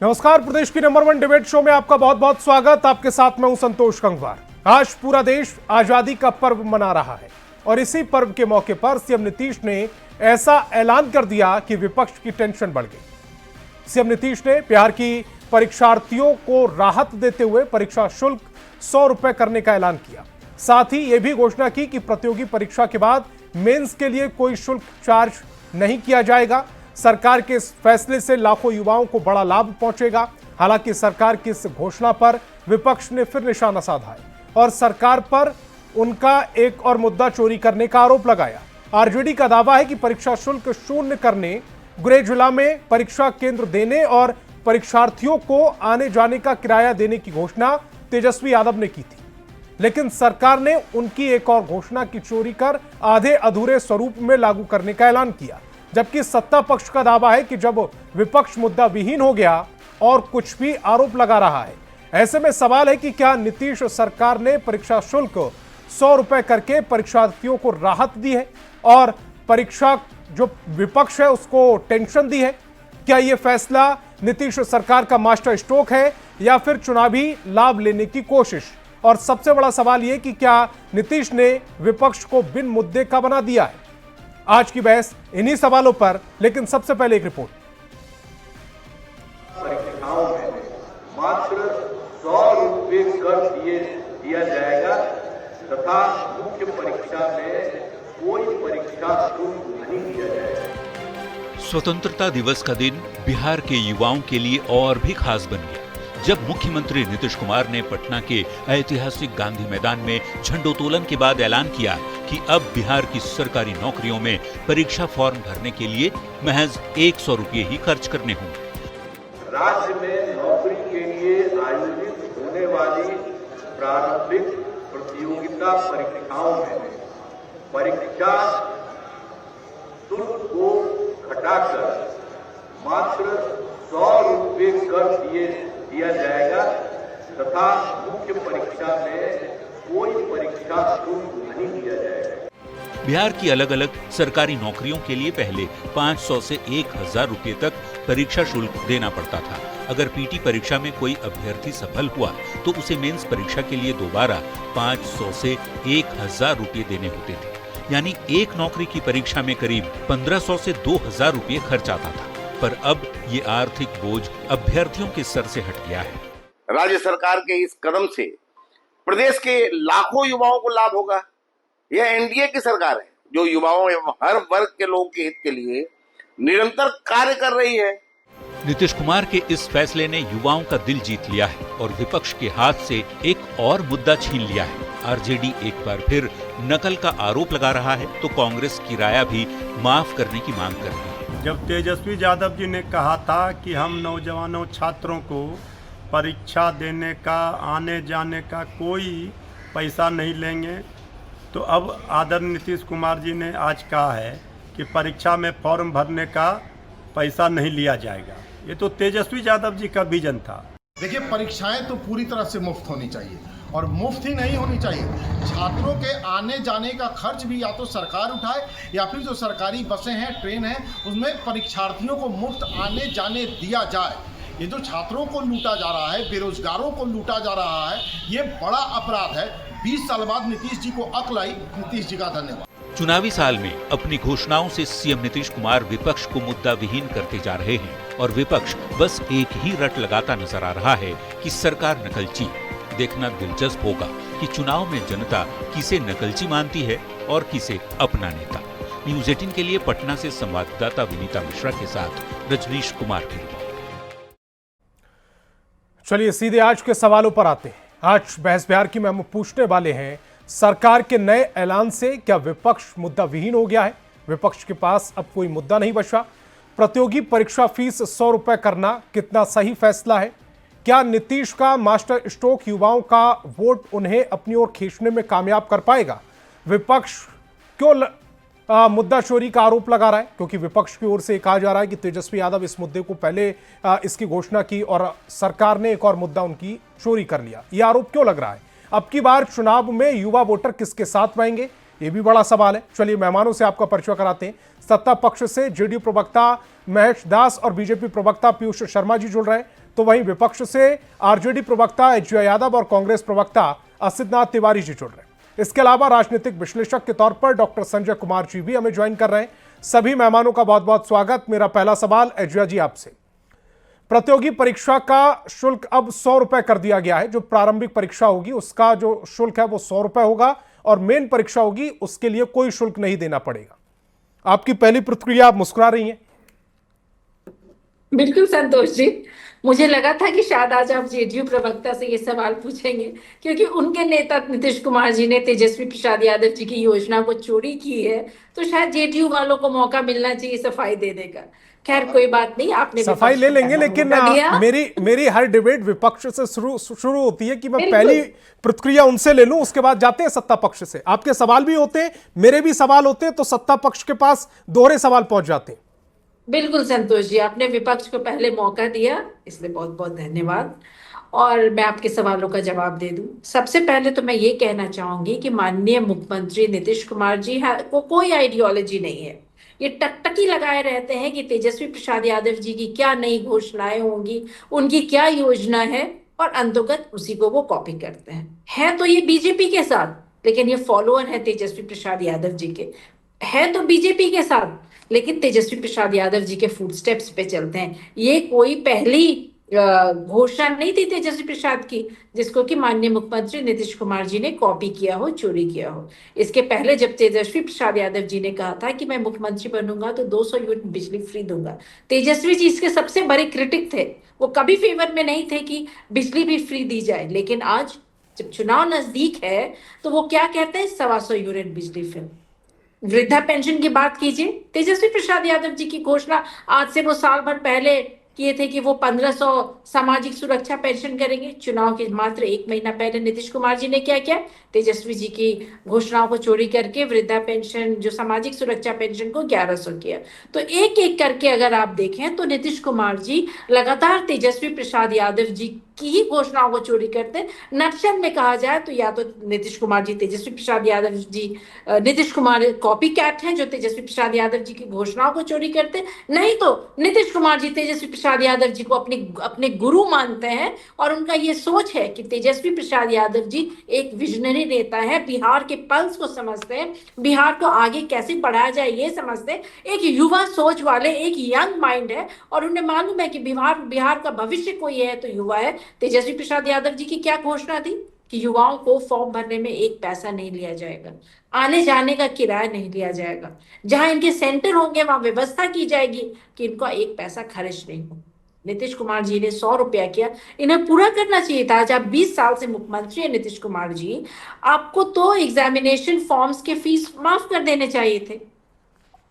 नमस्कार, प्रदेश की number 1 debate show में आपका बहुत बहुत स्वागत। आपके साथ मैं हूं संतोष गंगवार। आज पूरा देश आजादी का पर्व मना रहा है और इसी पर्व के मौके पर सीएम नीतीश ने ऐसा ऐलान कर दिया कि विपक्ष की टेंशन बढ़ गई। सीएम नीतीश ने बिहार की परीक्षार्थियों को राहत देते हुए परीक्षा शुल्क 100 रुपए करने का ऐलान किया। साथ ही यह भी घोषणा की कि प्रतियोगी परीक्षा के बाद मेंस के लिए कोई शुल्क चार्ज नहीं किया जाएगा। सरकार के इस फैसले से लाखों युवाओं को बड़ा लाभ पहुंचेगा। हालांकि सरकार की इस घोषणा पर विपक्ष ने फिर निशाना साधा है और सरकार पर उनका एक और मुद्दा चोरी करने का आरोप लगाया। आरजेडी का दावा है कि परीक्षा शुल्क शून्य करने, गृह जिला में परीक्षा केंद्र देने और परीक्षार्थियों को आने जाने का किराया देने की घोषणा तेजस्वी यादव ने की थी, लेकिन सरकार ने उनकी एक और घोषणा की चोरी कर आधे अधूरे स्वरूप में लागू करने का ऐलान किया। जबकि सत्ता पक्ष का दावा है कि जब विपक्ष मुद्दा विहीन हो गया और कुछ भी आरोप लगा रहा है। ऐसे में सवाल है कि क्या नीतीश सरकार ने परीक्षा शुल्क 100 रुपए करके परीक्षार्थियों को राहत दी है और परीक्षा जो विपक्ष है उसको टेंशन दी है? क्या यह फैसला नीतीश सरकार का मास्टर स्ट्रोक है या फिर चुनावी लाभ लेने की कोशिश? और सबसे बड़ा सवाल यह कि क्या नीतीश ने विपक्ष को बिन मुद्दे का बना दिया है? आज की बहस इन्हीं सवालों पर, लेकिन सबसे पहले एक रिपोर्ट। परीक्षाओं में मात्र 100 रुपये कर दिया जाएगा तथा मुख्य परीक्षा में कोई परीक्षा शुल्क नहीं दिया जाएगा। स्वतंत्रता दिवस का दिन बिहार के युवाओं के लिए और भी खास बन गया जब मुख्यमंत्री नीतीश कुमार ने पटना के ऐतिहासिक गांधी मैदान में झंडोत्तोलन के बाद ऐलान किया कि अब बिहार की सरकारी नौकरियों में परीक्षा फॉर्म भरने के लिए महज 100 रुपये ही खर्च करने होंगे। राज्य में नौकरी के लिए आयोजित होने वाली प्रारंभिक प्रतियोगिता परीक्षाओं में परीक्षा शुल्क को घटाकर मात्र 100 रुपये कर दिया जाएगा तथा मुख्य परीक्षा में कोई परीक्षा शुल्क नहीं दिया जाएगा। बिहार की अलग अलग सरकारी नौकरियों के लिए पहले 500 से 1000 रुपये तक परीक्षा शुल्क देना पड़ता था। अगर पीटी परीक्षा में कोई अभ्यर्थी सफल हुआ तो उसे मेंस परीक्षा के लिए दोबारा 500 से 1000 रुपये देने होते थे। यानी एक नौकरी की परीक्षा में करीब 1500 से 2000 रुपये खर्च आता था। पर अब ये आर्थिक बोझ अभ्यर्थियों के सर से हट गया है। राज्य सरकार के इस कदम से प्रदेश के लाखों युवाओं को लाभ होगा। यह एनडीए की सरकार है जो युवाओं एवं हर वर्ग के लोगों के हित के लिए निरंतर कार्य कर रही है। नीतीश कुमार के इस फैसले ने युवाओं का दिल जीत लिया है और विपक्ष के हाथ से एक और मुद्दा छीन लिया है। आरजेडी एक बार फिर नकल का आरोप लगा रहा है तो कांग्रेस किराया भी माफ करने की मांग कर रही है। जब तेजस्वी यादव जी ने कहा था कि हम नौजवानों छात्रों को परीक्षा देने का, आने जाने का कोई पैसा नहीं लेंगे, तो अब आदरणीय नीतीश कुमार जी ने आज कहा है कि परीक्षा में फॉर्म भरने का पैसा नहीं लिया जाएगा। ये तो तेजस्वी यादव जी का विजन था। देखिए, परीक्षाएं तो पूरी तरह से मुफ्त होनी चाहिए और मुफ्त ही नहीं होनी चाहिए। छात्रों के आने जाने का खर्च भी या तो सरकार उठाए या फिर जो सरकारी बसें हैं, ट्रेन हैं, उसमें परीक्षार्थियों को मुफ्त आने जाने दिया जाए। ये जो छात्रों को लूटा जा रहा है, बेरोजगारों को लूटा जा रहा है, ये बड़ा अपराध है। 20 साल बाद नीतीश जी को अक्ल आई। नीतीश जी का धन्यवाद। चुनावी साल में अपनी घोषणाओं से सीएम नीतीश कुमार विपक्ष को मुद्दा विहीन करते जा रहे हैं और विपक्ष बस एक ही रट लगाता नजर आ रहा है कि सरकार नकलची। देखना दिलचस्प होगा कि चुनाव में जनता किसे नकलची मानती है और किसे अपना नेता। न्यूज़ 18 के लिए पटना से संवाददाता विनीता मिश्रा के साथ रजनीश कुमार की रिपोर्ट। चलिए सीधे आज के सवालों पर आते हैं। आज बहस बिहार की में हम पूछने वाले हैं, सरकार के नए ऐलान से क्या विपक्ष मुद्दा विहीन हो गया है? विपक्ष के पास अब कोई मुद्दा नहीं बचा। प्रतियोगी परीक्षा फीस 100 रुपए करना कितना सही फैसला है? क्या नीतीश का मास्टर स्ट्रोक युवाओं का वोट उन्हें अपनी ओर खींचने में कामयाब कर पाएगा? विपक्ष क्यों मुद्दा चोरी का आरोप लगा रहा है? क्योंकि विपक्ष की ओर से कहा जा रहा है कि तेजस्वी यादव इस मुद्दे को पहले इसकी घोषणा की और सरकार ने एक और मुद्दा उनकी चोरी कर लिया। यह आरोप क्यों लग रहा है? अब की बार चुनाव में युवा वोटर किसके साथ रहेंगे, ये भी बड़ा सवाल है। चलिए मेहमानों से आपका परिचय कराते हैं। सत्ता पक्ष से जेडीयू प्रवक्ता महेश दास और बीजेपी प्रवक्ता पीयूष शर्मा जी जुड़ रहे हैं, तो वहीं विपक्ष से आरजेडी प्रवक्ता एचजे यादव और कांग्रेस प्रवक्ता असितनाथ तिवारी जी जुड़ रहे हैं। इसके अलावा राजनीतिक विश्लेषक के तौर पर डॉक्टर संजय कुमार जी भी हमें ज्वाइन कर रहे हैं। सभी मेहमानों का बहुत बहुत स्वागत। मेरा पहला सवाल एजया जी आपसे, प्रतियोगी परीक्षा का शुल्क अब 100 रुपए कर दिया गया है। जो प्रारंभिक परीक्षा होगी उसका जो शुल्क है वो 100 रुपए होगा और मेन परीक्षा होगी उसके लिए कोई शुल्क नहीं देना पड़ेगा। आपकी पहली प्रतिक्रिया, आप मुस्कुरा रही हैं। बिल्कुल संतोष जी, मुझे लगा था कि शायद आज आप जेडीयू प्रवक्ता से ये सवाल पूछेंगे, क्योंकि उनके नेता नीतीश कुमार जी ने तेजस्वी प्रसाद यादव जी की योजना को चोरी की है, तो शायद जेडीयू वालों को मौका मिलना चाहिए सफाई देने का। खैर कोई बात नहीं, आपने सफाई ले लेंगे, लेकिन मेरी हर डिबेट विपक्ष से शुरू होती है कि मैं पहली प्रतिक्रिया उनसे ले लूं, उसके बाद जाते हैं सत्ता पक्ष से। आपके सवाल भी होते हैं, मेरे भी सवाल होते हैं, तो सत्ता पक्ष के पास दोहरे सवाल पहुंच जाते हैं। बिल्कुल संतोष जी, आपने विपक्ष को पहले मौका दिया, इसलिए बहुत बहुत धन्यवाद। और मैं आपके सवालों का जवाब दे दूं। सबसे पहले तो मैं ये कहना चाहूंगी कि माननीय मुख्यमंत्री नीतीश कुमार जी को कोई आइडियोलॉजी नहीं है। ये टकटकी लगाए रहते हैं कि तेजस्वी प्रसाद यादव जी की क्या नई घोषणाएं होंगी, उनकी क्या योजना है, और अंतर्गत उसी को वो कॉपी करते हैं। तो ये बीजेपी के साथ, लेकिन ये फॉलोअर है तेजस्वी प्रसाद यादव जी के। है तो बीजेपी के साथ, लेकिन तेजस्वी प्रसाद यादव जी के फुटस्टेप्स पे चलते हैं। ये कोई पहली घोषणा नहीं थी तेजस्वी प्रसाद की जिसको कि माननीय मुख्यमंत्री नीतीश कुमार जी ने कॉपी किया हो, चोरी किया हो। इसके पहले जब तेजस्वी प्रसाद यादव जी ने कहा था कि मैं मुख्यमंत्री बनूंगा तो 200 यूनिट बिजली फ्री दूंगा, तेजस्वी जी इसके सबसे बड़े क्रिटिक थे। वो कभी फेवर में नहीं थे कि बिजली भी फ्री दी जाए, लेकिन आज जब चुनाव नजदीक है तो वो क्या कहते हैं, 125 यूनिट बिजली फ्री। वृद्धा पेंशन की बात कीजिए, तेजस्वी प्रसाद यादव जी की घोषणा आज से वो साल भर पहले किए थे कि वो 1500 सामाजिक सुरक्षा पेंशन करेंगे। चुनाव के मात्र 1 महीना पहले नीतीश कुमार जी ने क्या किया, तेजस्वी जी की घोषणाओं को चोरी करके वृद्धा पेंशन, जो सामाजिक सुरक्षा पेंशन को 1100 किया। तो एक एक करके अगर आप देखें तो नीतीश कुमार जी लगातार तेजस्वी प्रसाद यादव जी की ही घोषणाओं को चोरी करते। नक्शल में कहा जाए तो या तो नीतीश कुमार जी तेजस्वी प्रसाद यादव जी नीतीश कुमार कॉपी कैट हैं जो तेजस्वी प्रसाद यादव जी की घोषणाओं को चोरी करते, नहीं तो नीतीश कुमार जी तेजस्वी प्रसाद यादव जी को अपने गुरु मानते हैं और उनका ये सोच है कि तेजस्वी प्रसाद यादव जी एक विजनरी नेता है, बिहार के पल्स को समझते हैं, बिहार को आगे कैसे बढ़ाया जाए ये समझते हैं। एक युवा सोच वाले, एक यंग माइंड है और उन्हें मालूम है कि बिहार का भविष्य कोई है तो युवा है। तेजस्वी प्रसाद यादव जी की क्या घोषणा थी कि युवाओं को फॉर्म भरने में एक पैसा नहीं लिया जाएगा, आने जाने का किराया नहीं लिया जाएगा, जहां इनके सेंटर होंगे वहां व्यवस्था की जाएगी कि इनका एक पैसा खर्च नहीं हो। नीतीश कुमार जी ने 100 रुपया किया, इन्हें पूरा करना चाहिए था। आज आप 20 साल से मुख्यमंत्री है नीतीश कुमार जी, आपको तो एग्जामिनेशन फॉर्म्स के फीस माफ कर देने चाहिए थे।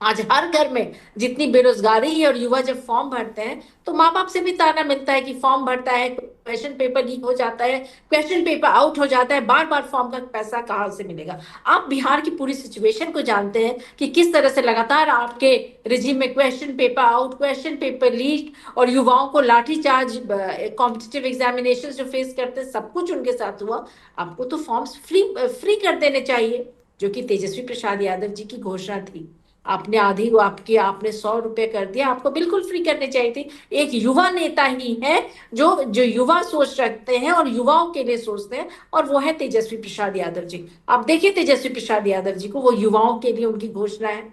आज हर घर में जितनी बेरोजगारी है और युवा जब फॉर्म भरते हैं तो माँ बाप से भी ताना मिलता है कि फॉर्म भरता है, क्वेश्चन पेपर लीक हो जाता है, क्वेश्चन पेपर आउट हो जाता है, बार बार फॉर्म का पैसा कहाँ से मिलेगा। आप बिहार की पूरी सिचुएशन को जानते हैं कि किस तरह से लगातार आपके रिजीम में question paper out, question paper leak और युवाओं को लाठीचार्ज, कॉम्पिटिटिव एग्जामिनेशन जो फेस करते हैं, सब कुछ उनके साथ हुआ। आपको तो फॉर्म्स फ्री कर देने चाहिए, जो कि तेजस्वी प्रसाद यादव जी की घोषणा थी। आपने आपने 100 रुपए कर दिया, आपको बिल्कुल फ्री करने चाहिए थे। एक युवा नेता ही है जो युवा सोच रखते हैं और युवाओं के लिए सोचते हैं, और वो है तेजस्वी प्रसाद यादव जी। आप देखिए तेजस्वी प्रसाद यादव जी को, वो युवाओं के लिए उनकी घोषणा है।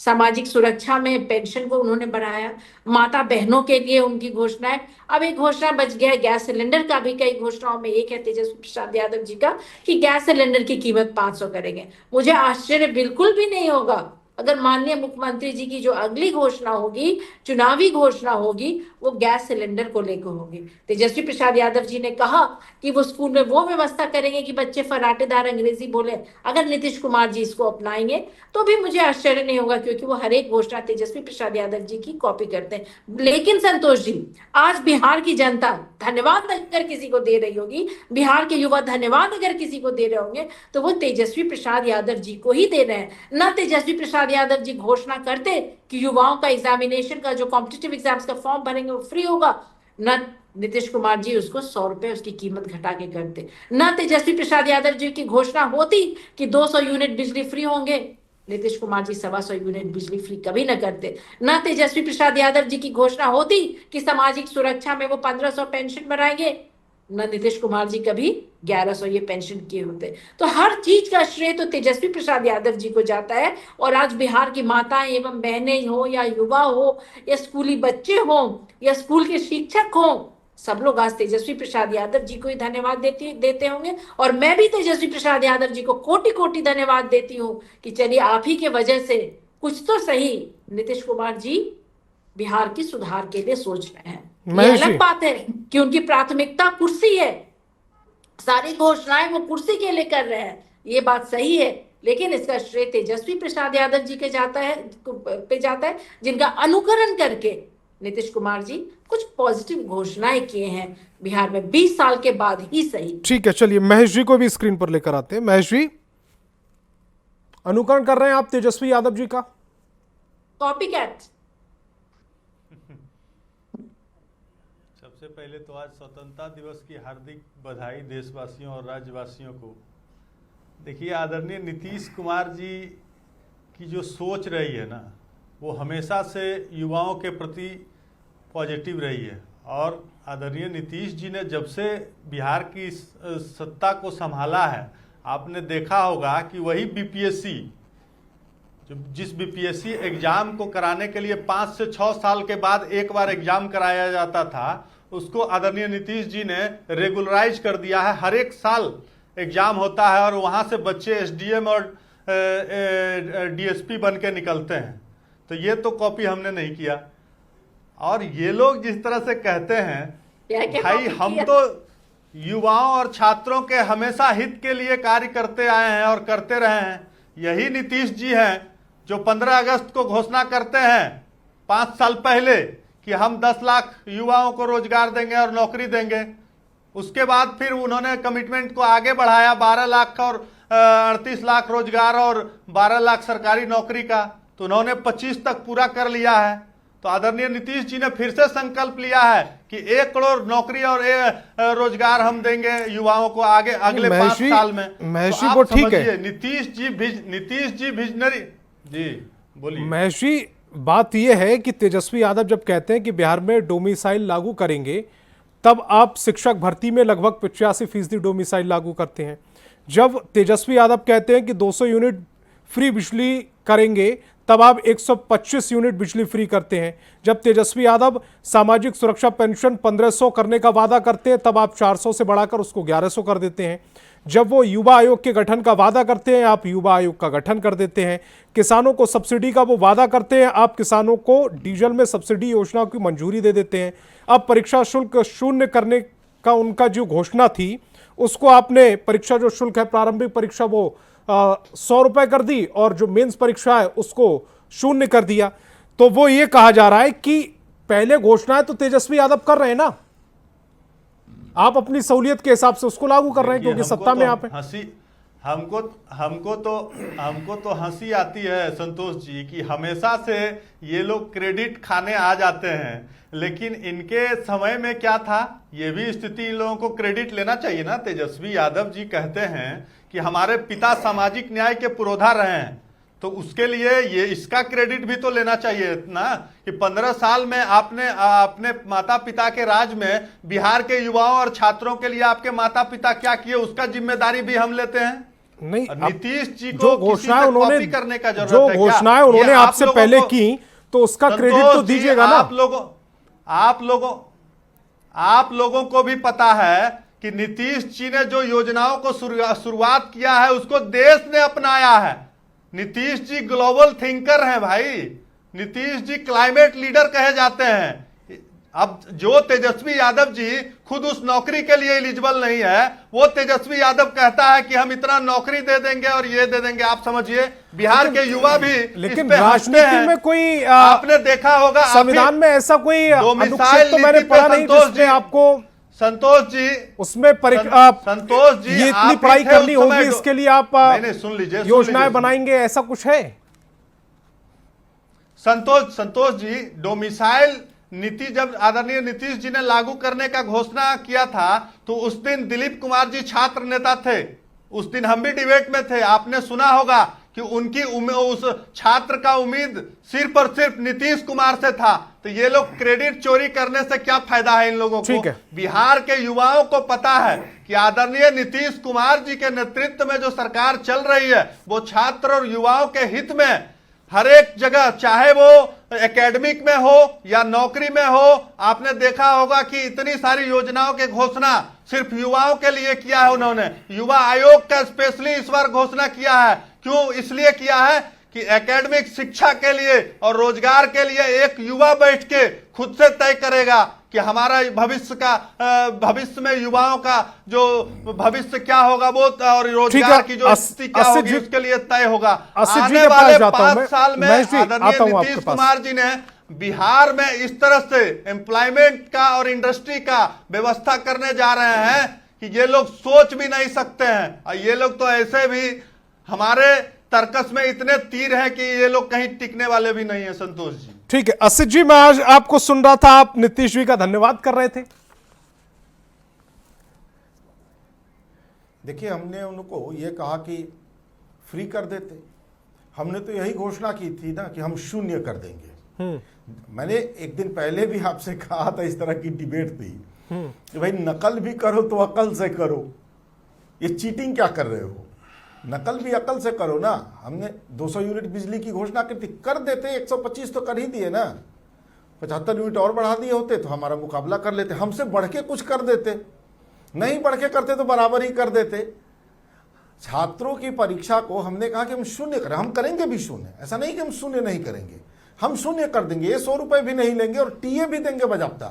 सामाजिक सुरक्षा में पेंशन को उन्होंने बढ़ाया, माता बहनों के लिए उनकी घोषणा है। अब एक घोषणा बच गया गैस सिलेंडर का भी, कई घोषणाओं में एक है तेजस्वी प्रसाद यादव जी का कि गैस सिलेंडर की कीमत 500 करेंगे। मुझे आश्चर्य बिल्कुल भी नहीं होगा अगर माननीय मुख्यमंत्री जी की जो अगली घोषणा होगी, चुनावी घोषणा होगी, वो गैस सिलेंडर को लेकर होगी। तेजस्वी प्रसाद यादव जी ने कहा कि वो स्कूल में वो व्यवस्था करेंगे कि बच्चे फराटेदार अंग्रेजी बोले। अगर नीतीश कुमार जी इसको अपनाएंगे तो भी मुझे आश्चर्य नहीं होगा, क्योंकि वो हर एक घोषणा तेजस्वी प्रसाद यादव जी की कॉपी करते हैं। लेकिन संतोष जी, आज बिहार की जनता धन्यवाद अगर किसी को दे रही होगी, बिहार के युवा धन्यवाद अगर किसी को दे रहे होंगे, तो वो तेजस्वी प्रसाद यादव जी को ही दे रहे हैं। न तेजस्वी प्रसाद यादव जी घोषणा करते कि युवाओं का एग्जामिनेशन का, जो कॉम्पिटिटिव एग्जाम्स का फॉर्म भरेंगे वो फ्री होगा, न नीतीश कुमार जी उसको 100 रुपए उसकी कीमत घटा के करते, न तेजस्वी प्रसाद यादव जी की घोषणा होती कि 200 यूनिट बिजली फ्री होंगे, नीतीश कुमार जी 125 यूनिट बिजली फ्री कभी न करते। न तेजस्वी प्रसाद यादव जी की घोषणा होती कि सामाजिक सुरक्षा में वो 1500 पेंशन बढ़ाएंगे, न नीतीश कुमार जी कभी 1100 ये पेंशन किए होते। तो हर चीज का श्रेय तो तेजस्वी प्रसाद यादव जी को जाता है। और आज बिहार की माताएं एवं बहनें हो या युवा हो या स्कूली बच्चे हो या स्कूल के शिक्षक हो, सब लोग आज तेजस्वी प्रसाद यादव जी को ही धन्यवाद देते होंगे। और मैं भी तेजस्वी प्रसाद यादव जी को कोटि कोटि धन्यवाद देती हूँ कि चलिए आप ही के वजह से कुछ तो सही नीतीश कुमार जी बिहार की सुधार के लिए सोच रहे हैं। ये अलग बात है कि उनकी प्राथमिकता कुर्सी है, सारी घोषणाएं वो कुर्सी के लिए कर रहे हैं, ये बात सही है। लेकिन इसका श्रेय तेजस्वी प्रसाद यादव जी के जाता है, जिनका अनुकरण करके नीतीश कुमार जी कुछ पॉजिटिव घोषणाएं किए हैं बिहार में 20 साल के बाद ही सही। ठीक है, चलिए महेश जी को भी स्क्रीन पर लेकर आते हैं। महेश जी, अनुकरण कर रहे हैं आप तेजस्वी यादव जी का? Copycat. सबसे पहले तो आज स्वतंत्रता दिवस की हार्दिक बधाई देशवासियों और राज्यवासियों को। देखिए, आदरणीय नीतीश कुमार जी की जो सोच रही है ना, वो हमेशा से युवाओं के प्रति पॉजिटिव रही है। और आदरणीय नीतीश जी ने जब से बिहार की सत्ता को संभाला है, आपने देखा होगा कि वही बीपीएससी, जिस बीपीएससी एग्जाम को कराने के लिए 5 से 6 साल के बाद एक बार एग्जाम कराया जाता था, उसको आदरणीय नीतीश जी ने रेगुलराइज कर दिया है। हर एक साल एग्जाम होता है और वहाँ से बच्चे एसडीएम और डीएसपी बन के निकलते हैं। तो ये तो कॉपी हमने नहीं किया। और ये लोग जिस तरह से कहते हैं, भाई हम तो युवाओं और छात्रों के हमेशा हित के लिए कार्य करते आए हैं और करते रहे हैं। यही नीतीश जी हैं जो 15 अगस्त को घोषणा करते हैं 5 साल पहले कि हम 10 लाख युवाओं को रोजगार देंगे और नौकरी देंगे। उसके बाद फिर उन्होंने कमिटमेंट को आगे बढ़ाया, 12 लाख और 38 लाख रोजगार और 12 लाख सरकारी नौकरी का, तो उन्होंने 25 तक पूरा कर लिया है। तो आदरणीय नीतीश जी ने फिर से संकल्प लिया है कि 1 करोड़ नौकरी और रोजगार हम देंगे युवाओं को आगे अगले 5 साल में। महेश जी, तो वो ठीक है, नीतीश जी विजनरी जी, बोलिए। महेश जी, बात यह है कि तेजस्वी यादव जब कहते हैं कि बिहार में डोमिसाइल लागू करेंगे, तब आप शिक्षक भर्ती में लगभग 85% डोमिसाइल लागू करते हैं। जब तेजस्वी यादव कहते हैं कि 200 यूनिट फ्री बिजली करेंगे, तब आप 125 यूनिट बिजली फ्री करते हैं। जब तेजस्वी यादव सामाजिक सुरक्षा पेंशन 1500 करने का वादा करते हैं, तब आप 400 से बढ़ाकर उसको 1100 कर देते हैं। जब वो युवा आयोग के गठन का वादा करते हैं, आप युवा आयोग का गठन कर देते हैं। किसानों को सब्सिडी का वो वादा करते हैं, आप किसानों को डीजल में सब्सिडी योजना की मंजूरी दे देते हैं। अब परीक्षा शुल्क शून्य करने का उनका जो घोषणा थी, उसको आपने परीक्षा जो शुल्क है प्रारंभिक परीक्षा वो 100 रुपए कर दी और जो मेंस परीक्षा है उसको 0 कर दिया। तो वो ये कहा जा रहा है कि पहले घोषणाएं तो तेजस्वी यादव कर रहे हैं ना, आप अपनी सहूलियत के हिसाब से उसको लागू कर रहे हैं क्योंकि सत्ता में आप हैं। हमको तो हंसी आती है संतोष जी कि हमेशा से ये लोग क्रेडिट खाने आ जाते हैं, लेकिन इनके समय में क्या था, ये भी स्थिति इन लोगों को क्रेडिट लेना चाहिए ना। तेजस्वी यादव जी कहते हैं कि हमारे पिता सामाजिक न्याय के पुरोधा रहे हैं, तो उसके लिए ये इसका क्रेडिट भी तो लेना चाहिए ना कि 15 साल में आपने अपने माता पिता के राज में बिहार के युवाओं और छात्रों के लिए आपके माता पिता क्या किए, उसका जिम्मेदारी भी हम लेते हैं। नहीं, नीतीश जी को जो घोषणाएं उन्होंने करने का जरूरत जो है, घोषणाएं उन्होंने आपसे पहले की, तो उसका क्रेडिट तो दीजिएगा ना। आप लोगों को भी पता है कि नीतीश जी ने जो योजनाओं को शुरुआत किया है उसको देश ने अपनाया है। नीतीश जी ग्लोबल थिंकर हैं भाई, नीतीश जी क्लाइमेट लीडर कहे जाते हैं। अब जो तेजस्वी यादव जी खुद उस नौकरी के लिए एलिजिबल नहीं है, वो तेजस्वी यादव कहता है कि हम इतना नौकरी दे देंगे और ये दे देंगे। आप समझिए बिहार के युवा भी लेकिन राजनीति में कोई आपने देखा होगा संविधान में ऐसा कोई अनुच्छेद तो मैंने पढ़ा नहीं जिसमें आपको संतोष जी उसमें संतोष जी ये इतनी पढ़ाई करनी होगी, इसके लिए आप सुन लीजिए योजनाएं बनाएंगे, ऐसा कुछ है? संतोष जी, डोमिसाइल नीति जब आदरणीय नीतीश जी ने लागू करने का घोषणा किया था, तो उस दिन दिलीप कुमार जी छात्र नेता थे, उस दिन हम भी डिबेट में थे। आपने सुना होगा कि उनकी उस छात्र का उम्मीद सिर्फ और सिर्फ नीतीश कुमार से था, तो ये लोग क्रेडिट चोरी करने से क्या फायदा है इन लोगों को। बिहार के युवाओं को पता है कि आदरणीय नीतीश कुमार जी के नेतृत्व में जो सरकार चल रही है वो छात्र और युवाओं के हित में हर एक जगह, चाहे वो एकेडमिक में हो या नौकरी में हो। आपने देखा होगा कि इतनी सारी योजनाओं की घोषणा सिर्फ युवाओं के लिए किया है उन्होंने। युवा आयोग का स्पेशली इस बार घोषणा किया है। क्यों? इसलिए किया है कि एकेडमिक शिक्षा के लिए और रोजगार के लिए एक युवा बैठ के खुद से तय करेगा कि हमारा भविष्य में युवाओं का जो भविष्य क्या होगा वो, और रोजगार की जो स्थिति क्या होगी उसके लिए तय होगा। आने वाले 5 साल में आदरणीय नीतीश कुमार जी ने बिहार में इस तरह से एम्प्लॉयमेंट का और इंडस्ट्री का व्यवस्था करने जा रहे हैं कि ये लोग सोच भी नहीं सकते हैं। और ये लोग तो ऐसे भी हमारे तर्कस में इतने तीर हैं कि ये लोग कहीं टिकने वाले भी नहीं है। संतोष जी, ठीक है। असित जी, मैं आज आपको सुन रहा था, आप नीतीश जी का धन्यवाद कर रहे थे। देखिए, हमने उनको ये कहा कि फ्री कर देते। हमने तो यही घोषणा की थी ना कि हम शून्य कर देंगे। मैंने एक दिन पहले भी आपसे कहा था, इस तरह की डिबेट थी कि भाई नकल भी करो तो अकल से करो, ये चीटिंग क्या कर रहे हो, नकल भी अकल से करो ना। हमने 200 यूनिट बिजली की घोषणा की थी, कर देते, 125 तो कर ही दिए ना, 75 यूनिट और बढ़ा दिए होते तो हमारा मुकाबला कर लेते, हमसे बढ़ के कुछ कर देते, नहीं बढ़ के करते तो बराबर ही कर देते। छात्रों की परीक्षा को हमने कहा कि हम शून्य करें, हम करेंगे भी शून्य, ऐसा नहीं कि हम शून्य नहीं करेंगे, हम शून्य कर देंगे। ये 100 रुपए भी नहीं लेंगे और टीए भी देंगे बजाबता,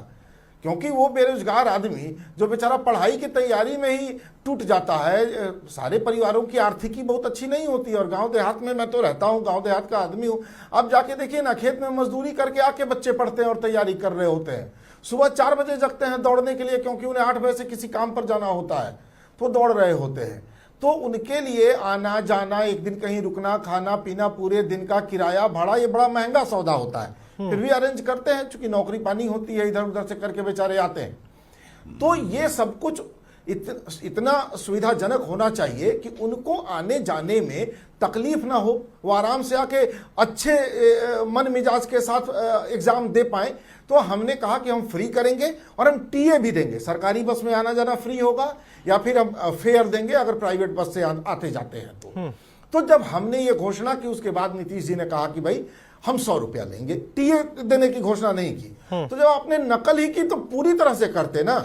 क्योंकि वो बेरोजगार आदमी जो बेचारा पढ़ाई की तैयारी में ही टूट जाता है, सारे परिवारों की आर्थिकी बहुत अच्छी नहीं होती है। और गांव देहात में मैं तो रहता हूँ, गांव देहात का आदमी हूँ, आप जाके देखिए ना, खेत में मजदूरी करके आके बच्चे पढ़ते हैं और तैयारी कर रहे होते हैं। सुबह 4 बजे जगते हैं दौड़ने के लिए, क्योंकि उन्हें 8 बजे से किसी काम पर जाना होता है, तो दौड़ रहे होते हैं। तो उनके लिए आना जाना, एक दिन कहीं रुकना, खाना पीना, पूरे दिन का किराया भाड़ा, ये बड़ा महंगा सौदा होता है। फिर भी अरेंज करते हैं, चूंकि नौकरी पानी होती है, इधर उधर से करके बेचारे आते हैं। तो ये सब कुछ इतना सुविधाजनक होना चाहिए कि उनको आने जाने में तकलीफ ना हो, वो आराम से आके अच्छे मन मिजाज के साथ एग्जाम दे पाए। तो हमने कहा कि हम फ्री करेंगे और हम टीए भी देंगे, सरकारी बस में आना जाना फ्री होगा, या फिर हम फेयर देंगे अगर प्राइवेट बस से आते जाते हैं तो जब हमने ये घोषणा की, उसके बाद नीतीश जी ने कहा कि भाई हम 100 रुपया लेंगे, टीए देने की घोषणा नहीं की। तो जब आपने नकल ही की तो पूरी तरह से करते ना,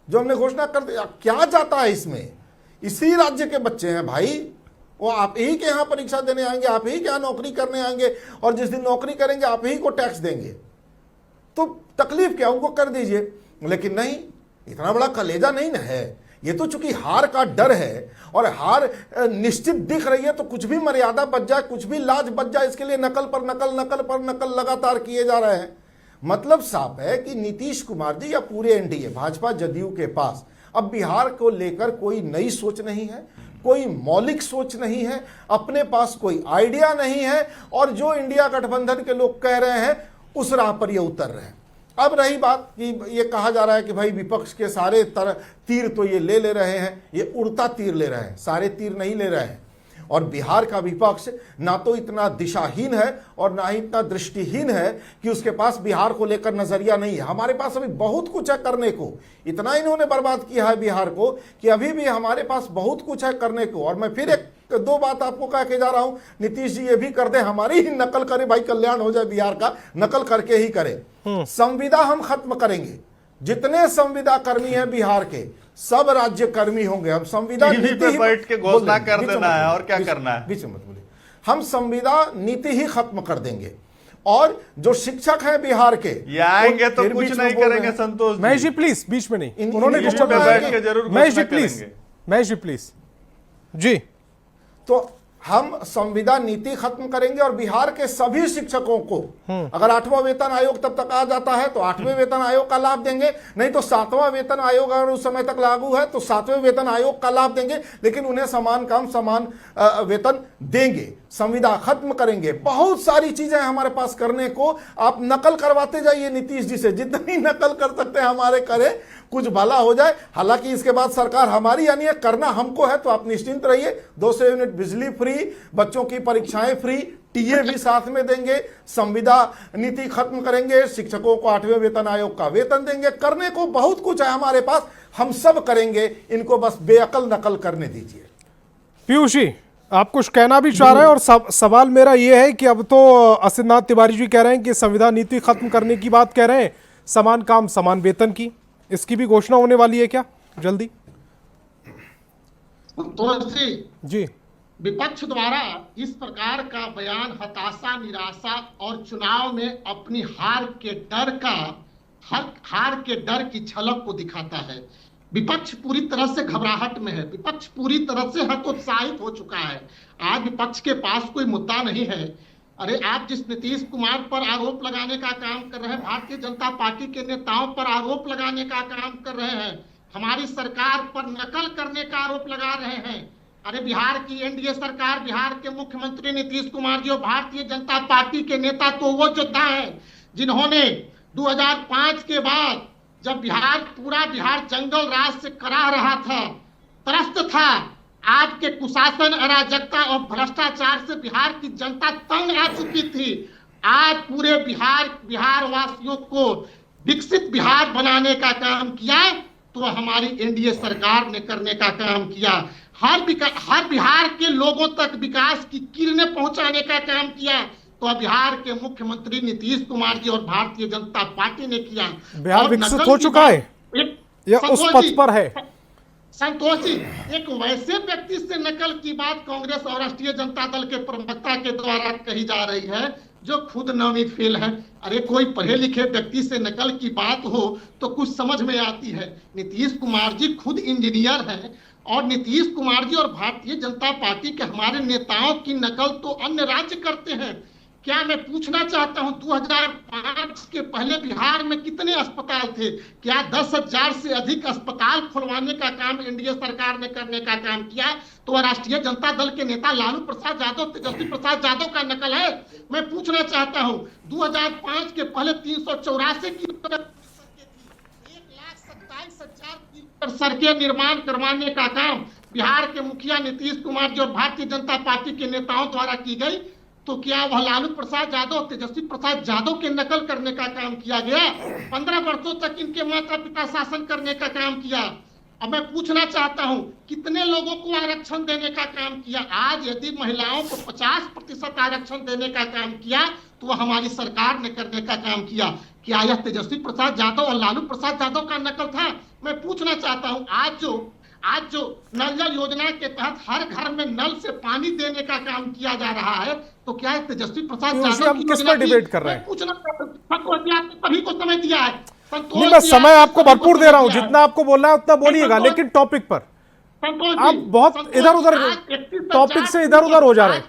जो हमने घोषणा करते, क्या जाता है इसमें? इसी राज्य के बच्चे हैं भाई, वो आप ही के यहाँ परीक्षा देने आएंगे, आप ही के यहाँ नौकरी करने आएंगे, और जिस दिन नौकरी करेंगे आप ही को टैक्स देंगे, तो तकलीफ क्या, उनको कर दीजिए। लेकिन नहीं, इतना बड़ा कलेजा नहीं ना है। ये तो चूंकि हार का डर है और हार निश्चित दिख रही है, तो कुछ भी मर्यादा बच जाए, कुछ भी लाज बच जाए, इसके लिए नकल पर नकल, नकल पर नकल लगातार किए जा रहे हैं। मतलब साफ है कि नीतीश कुमार जी या पूरे एनडीए, भाजपा जदयू के पास अब बिहार को लेकर कोई नई सोच नहीं है, कोई मौलिक सोच नहीं है, अपने पास कोई आइडिया नहीं है, और जो इंडिया गठबंधन के लोग कह रहे हैं उस राह पर ये उतर रहे हैं। अब रही बात कि ये कहा जा रहा है कि भाई विपक्ष के सारे तीर तो ये ले रहे हैं, ये उड़ता तीर ले रहे हैं, सारे तीर नहीं ले रहे हैं। और बिहार का विपक्ष ना तो इतना दिशाहीन है और ना ही इतना दृष्टिहीन है कि उसके पास बिहार को लेकर नजरिया नहीं है। हमारे पास अभी बहुत कुछ है करने को, इतना इन्होंने बर्बाद किया है बिहार को कि अभी भी हमारे पास बहुत कुछ है करने को। और मैं फिर 1-2 बात आपको कह के जा रहा हूं, नीतीश जी ये भी कर दे, हमारी ही नकल करे भाई, कल्याण हो जाए बिहार का, नकल करके ही करे। संविदा हम खत्म करेंगे, जितने संविदा कर्मी हैं बिहार के सब राज्य कर्मी होंगे। हम संविदा नीति पे बैठ के घोषणा कर देना है और क्या करना है, बीच में मत बोलिए। हम संविदा नीति ही खत्म कर देंगे, और जो शिक्षक हैं बिहार के ये आएंगे तो कुछ नहीं करेंगे। संतोष महेश जी प्लीज, बीच में नहीं, उन्होंने बैठ के जरूर महेश जी प्लीज, महेश जी प्लीज जी। तो हम संविदा नीति खत्म करेंगे और बिहार के सभी शिक्षकों को, अगर 8वां वेतन आयोग तब तक आ जाता है तो 8वें वेतन आयोग का लाभ देंगे, नहीं तो 7वां वेतन आयोग अगर उस समय तक लागू है तो 7वें वेतन आयोग का लाभ देंगे, लेकिन उन्हें समान काम समान वेतन देंगे। संविदा खत्म करेंगे, बहुत सारी चीजें हमारे पास करने को। आप नकल करवाते जाइए नीतीश जी से, जितनी नकल कर सकते हैं हमारे करें, कुछ भला हो जाए। हालांकि इसके बाद सरकार हमारी यानी है, करना हमको है, तो आप निश्चिंत रहिए। 200 यूनिट बिजली फ्री, बच्चों की परीक्षाएं फ्री, टीए भी साथ में देंगे, संविदा नीति खत्म करेंगे, शिक्षकों को 8वें वेतन आयोग का वेतन देंगे। करने को बहुत कुछ है हमारे पास, हम सब करेंगे, इनको बस बेअकल नकल करने दीजिए। पीयूष जी, आप कुछ कहना भी चाह रहे हैं, और सवाल मेरा ये है कि अब तो असितनाथ तिवारी जी कह रहे हैं कि संविदा नीति खत्म करने की बात कह रहे हैं, समान काम समान वेतन की, इसकी भी घोषणा होने वाली है क्या जल्दी? जी, विपक्ष द्वारा इस प्रकार का बयान हताशा, निराशा और चुनाव में अपनी हार के डर की झलक को दिखाता है। विपक्ष पूरी तरह से घबराहट में है, विपक्ष पूरी तरह से हतोत्साहित हो चुका है। आज विपक्ष के पास कोई मुद्दा नहीं है। अरे आप जिस नीतीश कुमार पर आरोप लगाने का काम कर रहे हैं, भारतीय जनता पार्टी के नेताओं पर आरोप लगाने का काम कर रहे हैं, हमारी सरकार पर नकल करने का आरोप लगा रहे हैं। अरे बिहार की एनडीए सरकार, बिहार के मुख्यमंत्री नीतीश कुमार जी और भारतीय जनता पार्टी के नेता तो वो योद्धा हैं जिन्होंने 2005 के बाद, जब पूरा बिहार जंगल राज से करा रहा था, त्रस्त था, आपके कुशासन, अराजकता और भ्रष्टाचार से बिहार की जनता तंग आ चुकी थी। आज पूरे बिहार वासियों को विकसित बिहार बनाने का काम किया तो हमारी एनडीए सरकार ने करने का काम किया। हर बिहार के लोगों तक विकास की किरणें पहुंचाने का काम किया तो बिहार के मुख्यमंत्री नीतीश कुमार जी और भारतीय जनता पार्टी ने किया। बिहार विकसित हो चुका है या उस पथ पर है? संतोष जी, एक वैसे व्यक्ति से नकल की बात कांग्रेस और राष्ट्रीय जनता दल के प्रवक्ता के द्वारा कही जा रही है जो खुद नौवीं फेल है। अरे कोई पढ़े लिखे व्यक्ति से नकल की बात हो तो कुछ समझ में आती है। नीतीश कुमार जी खुद इंजीनियर हैं और नीतीश कुमार जी और भारतीय जनता पार्टी के हमारे नेताओं की नकल तो अन्य राज्य करते हैं। क्या मैं पूछना चाहता हूं, 2005 के पहले बिहार में कितने अस्पताल थे? क्या 10,000 से अधिक अस्पताल खुलवाने का काम एनडीए सरकार ने करने का काम किया तो वह राष्ट्रीय जनता दल के नेता लालू प्रसाद यादव, तेजस्वी प्रसाद यादव का नकल है? मैं पूछना चाहता हूं, 2005 के पहले 384 किलोमीटर 1,27,000 सड़कें निर्माण करवाने का काम बिहार के मुखिया नीतीश कुमार जी और भारतीय जनता पार्टी के नेताओं द्वारा की गई तो क्या वह लालू प्रसाद यादव, तेजस्वी प्रसाद यादव के नकल करने का काम किया गया? 15 वर्षों तक इनके माता पिता शासन करने का काम किया। अब मैं पूछना चाहता हूं, कितने लोगों को आरक्षण देने का काम किया? आज यदि महिलाओं को 50% आरक्षण देने का काम किया तो वह हमारी सरकार ने करने का काम किया। क्या यह तेजस्वी प्रसाद यादव और लालू प्रसाद यादव का नकल था? मैं पूछना चाहता हूं, आज जो नल जल योजना के तहत हर घर में नल से पानी देने का काम किया जा रहा है तो क्या तेजस्वी प्रसाद यादव की किस पर डिबेट कर रहे हैं? पूछना सभी को समय दिया है। नहीं, मैं समय आपको भरपूर दे रहा हूं, जितना आपको बोलना है उतना बोलिएगा, लेकिन टॉपिक पर आप बहुत इधर उधर टॉपिक से इधर उधर हो जा रहे हैं।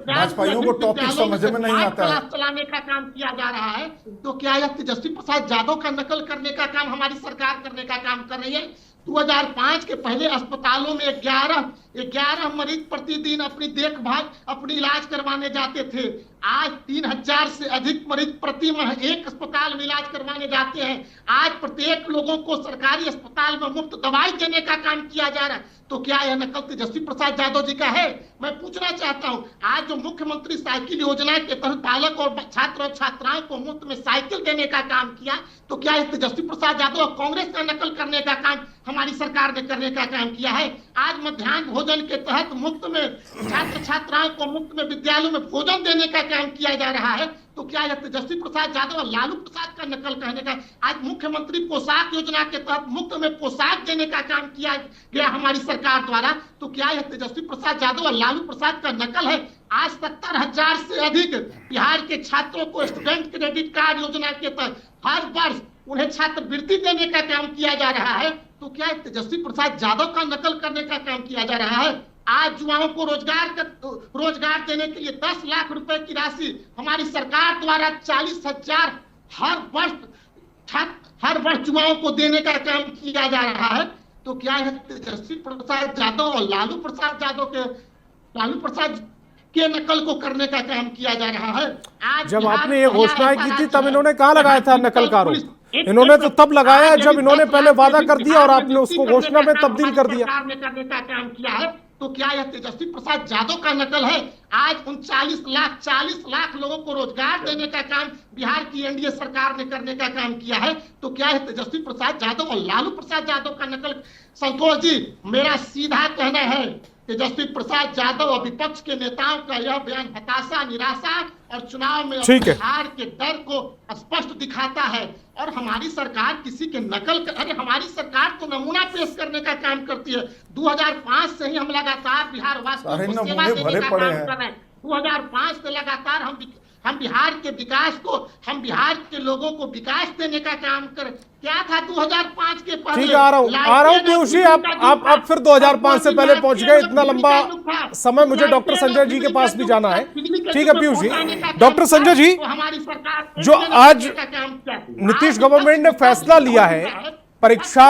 भाजपाइयों को टॉपिक समझ में नहीं आता है। चलाने का काम किया जा रहा है तो क्या यह तेजस्वी प्रसाद यादव का नकल करने का काम हमारी सरकार करने का काम कर रही है? 2005 के पहले अस्पतालों में 11 मरीज प्रतिदिन अपनी देखभाल, अपनी इलाज करवाने जाते थे। आज 3,000 से अधिक मरीज प्रति माह एक अस्पताल में इलाज करवाने जाते हैं। आज प्रत्येक लोगों को सरकारी अस्पताल में मुफ्त दवाई देने का काम किया जा रहा है तो क्या यह नकल तेजस्वी प्रसाद यादव जी का है? मैं पूछना चाहता हूं, आज जो मुख्यमंत्री साइकिल योजना के तहत बालक और छात्र और छात्राओं को मुफ्त में साइकिल देने का काम किया तो क्या यह तेजस्वी प्रसाद यादव और कांग्रेस का नकल करने का काम हमारी सरकार ने करने का काम किया है? आज मध्याह्न भोजन के तहत मुफ्त में छात्र छात्राओं को मुफ्त में विद्यालयों में भोजन देने का काम किया जा रहा है तो क्या यह तेजस्वी प्रसाद यादव और लालू प्रसाद का नकल कहने का? आज मुख्यमंत्री पोशाक योजना के तहत मुफ्त में पोशाक देने का काम किया गया हमारी सरकार द्वारा तो क्या यह तेजस्वी प्रसाद यादव और लालू प्रसाद का नकल है? आज 70,000 से अधिक बिहार के छात्रों को स्टूडेंट क्रेडिट कार्ड योजना के तहत हर वर्ष उन्हें छात्रवृत्ति देने का काम किया जा रहा है तो क्या तेजस्वी प्रसाद यादव का नकल करने का काम किया जा रहा है? आज युवाओं को रोजगार देने के लिए 10 लाख रुपए की राशि हमारी सरकार द्वारा 40,000 हर वर्ष युवाओं को देने का काम किया जा रहा है तो क्या यह तेजस्वी प्रसाद यादव और लालू प्रसाद के नकल को करने का काम किया जा रहा है? आज जब आपने ये घोषणाएं की थी तब इन्होंने कहाँ लगाया था नकल का आरोप? इन्होंने तो तब लगाया जब इन्होंने पहले वादा कर दिया और आपने उसको घोषणा में तब्दील कर दिया। सरकार ने करने का काम किया है, तो क्या यह तेजस्वी प्रसाद यादव का नकल है? आज 40 लाख लोगों को रोजगार देने का काम बिहार की एनडीए सरकार ने करने का काम किया है, तो क्या यह तेजस्वी प्रसाद यादव और लालू प्रसाद यादव का नकल? संतोष जी, मेरा सीधा कहना है, तेजस्वी प्रसाद यादव और विपक्ष के नेताओं का यह बयान हताशा, निराशा और चुनाव में हार के डर को स्पष्ट दिखाता है। और हमारी सरकार किसी के नकल अरे हमारी सरकार तो नमूना पेश करने का काम करती है। 2005 से ही हम लगातार बिहार वासियों को सेवा देने का काम कर रहे हैं। 2005 से लगातार हम बिहार के विकास को, हम बिहार के लोगों को विकास देने का काम कर। क्या था 2005 के पहले? ठीक है, आ रहा हूँ पीयूष जी, आप फिर 2005 से पहले पहुंच गए। इतना लंबा समय मुझे डॉक्टर संजय जी के पास भी जाना है। ठीक है पीयूष जी, डॉक्टर संजय जी, जो आज नीतीश गवर्नमेंट ने फैसला लिया है, परीक्षा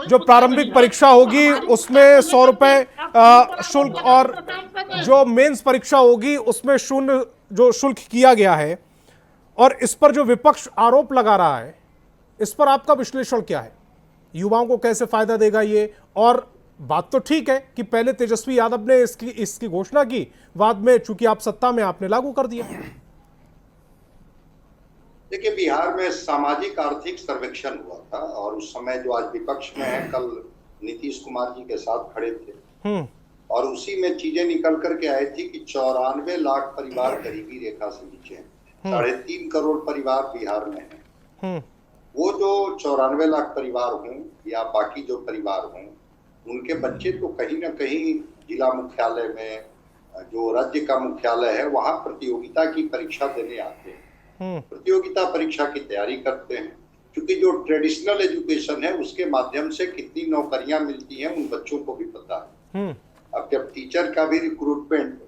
जो प्रारंभिक परीक्षा होगी उसमें 100 रुपए शुल्क और जो मेंस परीक्षा होगी उसमें शून्य जो शुल्क किया गया है, और इस पर जो विपक्ष आरोप लगा रहा है, इस पर आपका विश्लेषण क्या है? युवाओं को कैसे फायदा देगा ये? और बात तो ठीक है कि पहले तेजस्वी यादव ने इसकी घोषणा की, बाद में चूंकि आप सत्ता में, आपने लागू कर दिया। देखिए, बिहार में सामाजिक आर्थिक सर्वेक्षण हुआ था और उस समय जो आज विपक्ष में है, कल नीतीश कुमार जी के साथ खड़े थे और उसी में चीजें निकल करके आई थी कि 94 लाख परिवार गरीबी रेखा से नीचे हैं। 3.5 करोड़ परिवार बिहार में हैं। वो जो 94 लाख परिवार हों या बाकी जो परिवार हों, उनके बच्चे तो कहीं ना कहीं जिला मुख्यालय में, जो राज्य का मुख्यालय है, वहां प्रतियोगिता की परीक्षा देने आते हैं, प्रतियोगिता परीक्षा की तैयारी करते हैं। क्योंकि जो ट्रेडिशनल एजुकेशन है उसके माध्यम से कितनी नौकरियां मिलती हैं उन बच्चों को भी पता है। अब जब टीचर का भी recruitment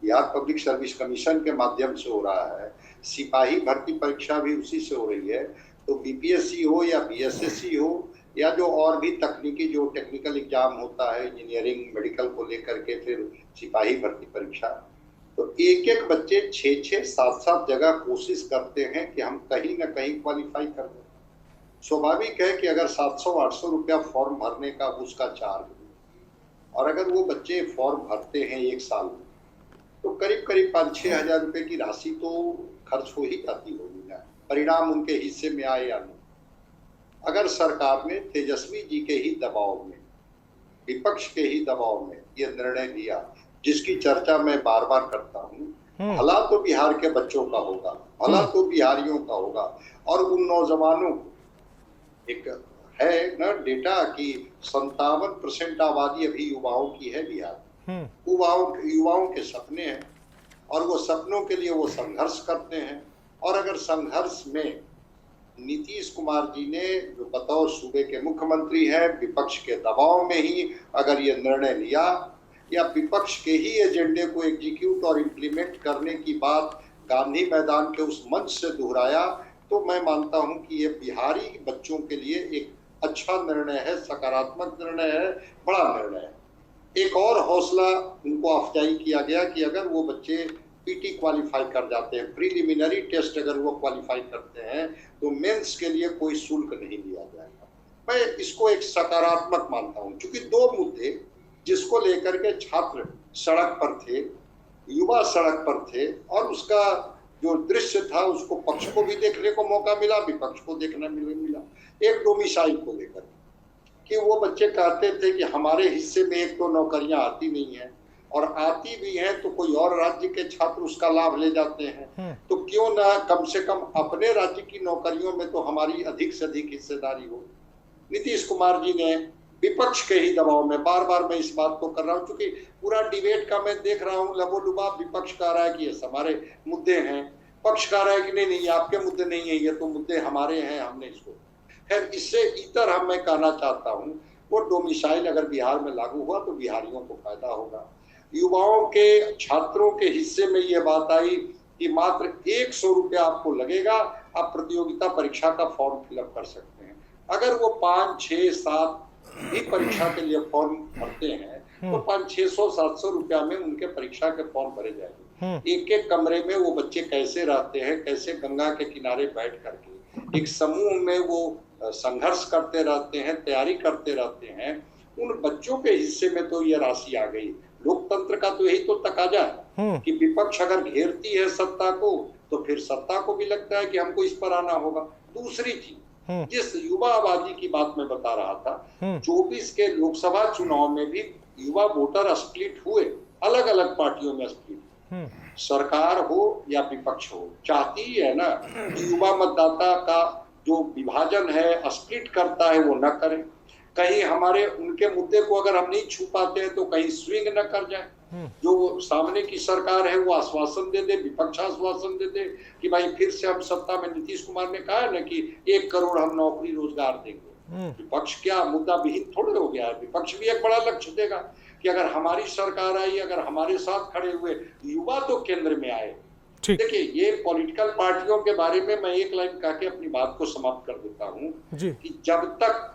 Bihar public service commission के माध्यम से हो रहा है, सिपाही भर्ती परीक्षा भी उसी से हो रही है, तो बीपीएससी हो या बीएसएससी हो या जो और भी तकनीकी जो टेक्निकल एग्जाम होता है, इंजीनियरिंग मेडिकल को लेकर के फिर सिपाही भर्ती परीक्षा, तो एक एक बच्चे 6-6, 7-7 जगह कोशिश करते हैं कि हम कहीं ना कहीं क्वालिफाई कर दें। स्वाभाविक है कि अगर 700-800 रुपया फॉर्म भरने का उसका चार्ज, और अगर वो बच्चे फॉर्म भरते हैं एक साल में, तो करीब 5-6 हजार रुपए की राशि तो खर्च हो ही जाती होगी ना, परिणाम उनके हिस्से में आए या नहीं। अगर सरकार ने तेजस्वी जी के ही दबाव में, विपक्ष के ही दबाव में ये निर्णय लिया, जिसकी चर्चा मैं बार बार करता हूँ, भला तो बिहार के बच्चों का होगा, भला तो बिहारियों का होगा। और उन नौजवानों को, एक है ना डेटा कि 57% आबादी अभी युवाओं की है बिहार। युवाओं के सपने हैं और वो सपनों के लिए वो संघर्ष करते हैं। और अगर संघर्ष में नीतीश कुमार जी ने जो बतौर सूबे के मुख्यमंत्री हैं, विपक्ष के दबाव में ही अगर ये निर्णय लिया या विपक्ष के ही एजेंडे को एग्जीक्यूट और इम्प्लीमेंट करने की बात गांधी मैदान के उस मंच से दोहराया, तो मैं मानता हूं कि ये बिहारी बच्चों के लिए एक अच्छा निर्णय है, सकारात्मक निर्णय है, बड़ा निर्णय है। एक और हौसला उनको अफजाई किया गया कि अगर वो बच्चे पीटी क्वालिफाई कर जाते हैं, प्रीलिमिनरी टेस्ट अगर वो क्वालिफाई करते हैं, तो मेंस के लिए कोई शुल्क नहीं लिया जाएगा। मैं इसको एक सकारात्मक मानता हूं, क्योंकि 2 मुद्दे जिसको लेकर के छात्र सड़क पर थे, युवा सड़क पर थे, और उसका जो दृश्य था उसको पक्ष को भी देखने को मौका मिला, विपक्ष को देखने मिला। एक डोमिसाइल को लेकर कि वो बच्चे कहते थे कि हमारे हिस्से में एक तो नौकरियां आती नहीं है, और आती भी हैं तो कोई और राज्य के छात्र उसका लाभ ले जाते हैं, तो क्यों ना कम से कम अपने राज्य की नौकरियों में तो हमारी अधिक से अधिक हिस्सेदारी हो। नीतीश कुमार जी ने विपक्ष के ही दबाव में, बार बार मैं इस बात को कर रहा हूँ क्योंकि पूरा डिबेट का मैं देख रहा हूँ लबोलुबाब, विपक्ष कह रहा है कि ये हमारे मुद्दे हैं, पक्ष कह रहा है कि नहीं आपके मुद्दे नहीं है, ये तो मुद्दे हमारे हैं, हमने इसको। खैर, इससे इतर हम मैं कहना चाहता हूँ, वो डोमिसाइल अगर बिहार में लागू हुआ तो बिहारियों को फायदा होगा। युवाओं के, छात्रों के हिस्से में ये बात आई कि मात्र 100 रुपया आपको लगेगा, आप प्रतियोगिता परीक्षा का फॉर्म फिलअप कर सकते हैं। अगर वो 5, 6, 7 भी परीक्षा के लिए फॉर्म भरते हैं तो 500-600-700 रुपया में उनके परीक्षा के फॉर्म भरे जाएंगे। एक एक कमरे में वो बच्चे कैसे रहते हैं, कैसे गंगा के किनारे बैठ करके एक समूह में वो संघर्ष करते रहते हैं, तैयारी करते रहते हैं, उन बच्चों के हिस्से में तो ये राशि आ गई। लोकतंत्र का तो यही तो तकाजा है कि विपक्ष अगर घेरती है सत्ता को तो फिर सत्ता को भी लगता है कि हमको इस पर आना होगा। दूसरी चीज, जिस युवा आबादी की बात मैं बता रहा था, 24 के लोकसभा चुनाव में भी युवा वोटर स्प्लिट हुए, अलग अलग पार्टियों में स्प्लिट। सरकार हो या विपक्ष हो, चाहती ही है ना कि युवा मतदाता का जो विभाजन है, स्प्लिट करता है, वो न करे। कहीं हमारे उनके मुद्दे को अगर हम नहीं छू पाते हैं तो कहीं स्विंग न कर जाए। जो सामने की सरकार है वो आश्वासन दे दे, विपक्ष आश्वासन दे दे कि भाई फिर से हम सत्ता में, नीतीश कुमार ने कहा है ना कि 1 करोड़ हम नौकरी रोजगार देंगे। विपक्ष क्या मुद्दा विहीन थोड़े हो गया है, विपक्ष भी एक बड़ा लक्ष्य देगा कि अगर हमारी सरकार आई, अगर हमारे साथ खड़े हुए युवा तो केंद्र में आए। देखिए, ये पॉलिटिकल पार्टियों के बारे में मैं एक लाइन कह के अपनी बात को समाप्त कर देता हूँ कि जब तक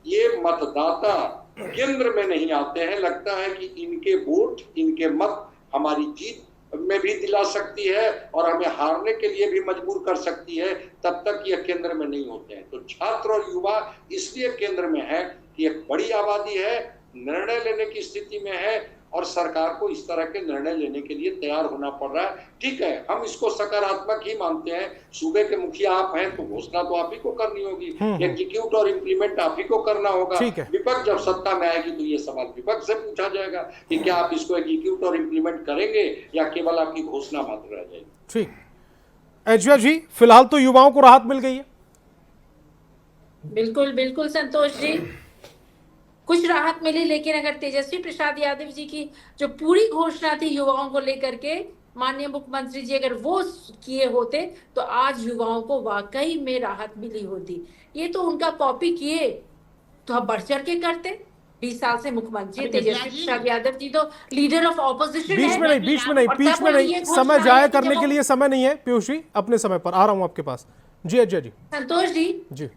ये मतदाता केंद्र में नहीं आते हैं, लगता है कि इनके वोट, इनके मत हमारी जीत में भी दिला सकती है और हमें हारने के लिए भी मजबूर कर सकती है, तब तक ये केंद्र में नहीं होते हैं। तो छात्र और युवा इसलिए केंद्र में है कि एक बड़ी आबादी है, निर्णय लेने की स्थिति में है और सरकार को इस तरह के निर्णय लेने के लिए तैयार होना पड़ रहा है। ठीक है, हम इसको सकारात्मक ही मानते हैं। सूबे के मुखिया आप हैं तो घोषणा तो आप ही को करनी होगी, एग्जीक्यूट और इम्प्लीमेंट आप ही को करना होगा। विपक्ष जब सत्ता में आएगी तो ये सवाल विपक्ष से पूछा जाएगा कि क्या आप इसको एग्जीक्यूट और इम्प्लीमेंट करेंगे या केवल आपकी घोषणा मात्र रह जाएगी। ठीक, एजवा जी, फिलहाल तो युवाओं को राहत मिल गई है। बिल्कुल बिल्कुल संतोष जी, कुछ राहत मिली, लेकिन अगर तेजस्वी प्रसाद यादव जी की जो पूरी घोषणा थी युवाओं को लेकर के, माननीय मुख्यमंत्री जी अगर वो किए होते तो आज युवाओं को वाकई में राहत मिली होती। ये तो उनका कॉपी किए तो हम बढ़ चढ़ के करते। 20 साल से मुख्यमंत्री तेजस्वी प्रसाद यादव जी तो लीडर ऑफ ऑपोजिशन है। बीच में नहीं, समय जाया करने के लिए समय नहीं है। पीयूष जी, अपने समय पर आ रहा हूं आपके पास। जी अजय जी। संतोष जी,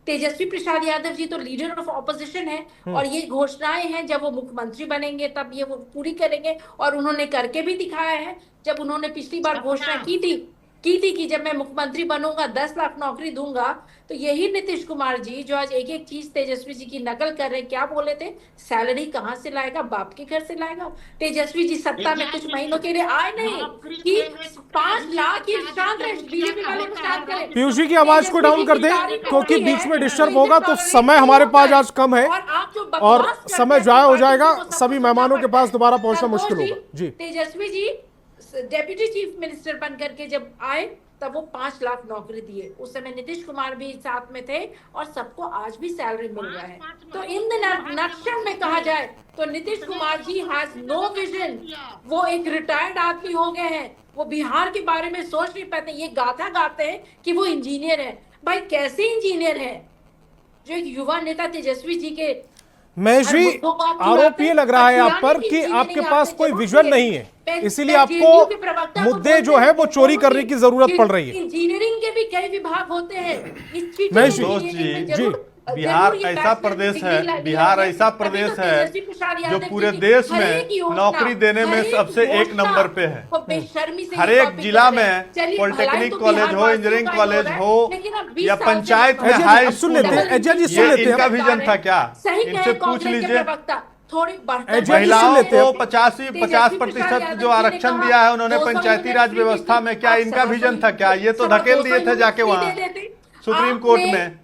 तेजस्वी प्रसाद यादव जी तो लीडर ऑफ ऑपोजिशन है और ये घोषणाएं हैं जब वो मुख्यमंत्री बनेंगे तब ये वो पूरी करेंगे और उन्होंने करके भी दिखाया है। जब उन्होंने पिछली बार घोषणा की थी कि जब मैं मुख्यमंत्री बनूंगा 10 लाख नौकरी दूंगा, तो यही नीतीश कुमार जी जो आज एक एक चीज तेजस्वी जी की नकल कर रहे हैं, क्या बोले थे, सैलरी कहां से लाएगा, बाप के घर से लाएगा। तेजस्वी जी सत्ता में कुछ महीनों के लिए आए नहीं कि 5 लाख की बीजेपी वाले शांत करें। पीयूष जी की आवाज को डाउन कर दे क्योंकि बीच में डिस्टर्ब होगा, तो समय हमारे पास आज कम है और समय जाया हो जाएगा। सभी मेहमानों के पास दोबारा पहुंचना मुश्किल होगा। जी, Tejashwi ji deputy chief minister बन करके जब आए तब वो 5 लाख नौकरी दिए। उस समय नीतीश कुमार भी साथ में थे और सबको आज भी सैलरी मिल रहा है। तो इन नक्शल में कहा जाए तो Nitish Kumar ji has no vision. वो एक रिटायर्ड आदमी हो गए हैं, वो बिहार के बारे में सोच नहीं पाते। ये गाथा गाते हैं कि वो इंजीनियर है। भाई कैसे इंजीनियर है जो एक युवा नेता तेजस्वी जी के। महेश जी, आरोप ये लग रहा है आप पर कि आपके पास कोई विजन नहीं है, इसीलिए आपको मुद्दे जो है वो चोरी करने की जरूरत पड़ रही है। इंजीनियरिंग के भी कई विभाग होते हैं। महेश जी, बिहार ऐसा प्रदेश है, बिहार ऐसा प्रदेश है जो पूरे देश में नौकरी देने में सबसे 1 नंबर पे है। हर एक जिला में पॉलिटेक्निक कॉलेज हो, इंजीनियरिंग कॉलेज हो या पंचायत में हाई स्कूल हो, ये इनका विजन था क्या? इनसे पूछ लीजिए। महिलाओं को 50% जो आरक्षण दिया है उन्होंने पंचायती राज व्यवस्था में, क्या इनका विजन था क्या? ये तो धकेल दिए थे जाके वहाँ सुप्रीम कोर्ट में।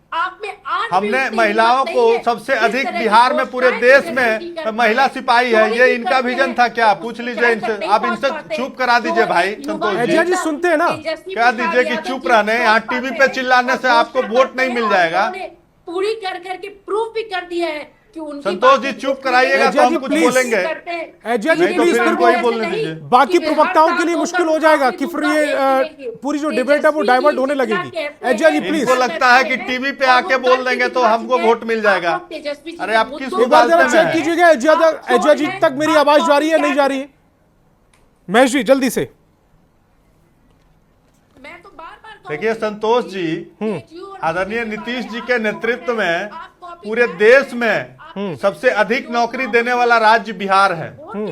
हमने महिलाओं को सबसे अधिक बिहार में पूरे देश में महिला सिपाही है, ये इनका विजन था क्या? पूछ लीजिए इनसे। आप इनसे चुप करा दीजिए भाई संतोष जी, सुनते हैं ना, कह दीजिए कि चुप रहने। यहाँ टीवी पे चिल्लाने से आपको वोट नहीं मिल जाएगा। पूरी कर करके प्रूफ भी कर दिया है कि संतोष जी चुप कराइएगा तो हम कुछ बोलेंगे। नहीं तो फिर कोई बोलने दीजिए। बाकी प्रवक्ताओं के लिए मुश्किल हो जाएगा कि फिर ये पूरी जो डिबेट है वो डाइवर्ट होने लगेगी। एजय जी प्लीज। इनको लगता है कि टीवी पे आके बोल देंगे तो हमको वोट मिल जाएगा। अरे आप किस बात चेक कीजिएगा एजय जी तक मेरी आवाज जा रही है, नहीं जा रही है? महेश जी जल्दी से। देखिए संतोष जी, आदरणीय नीतीश जी के नेतृत्व में पूरे देश में सबसे अधिक नौकरी देने वाला राज्य बिहार है,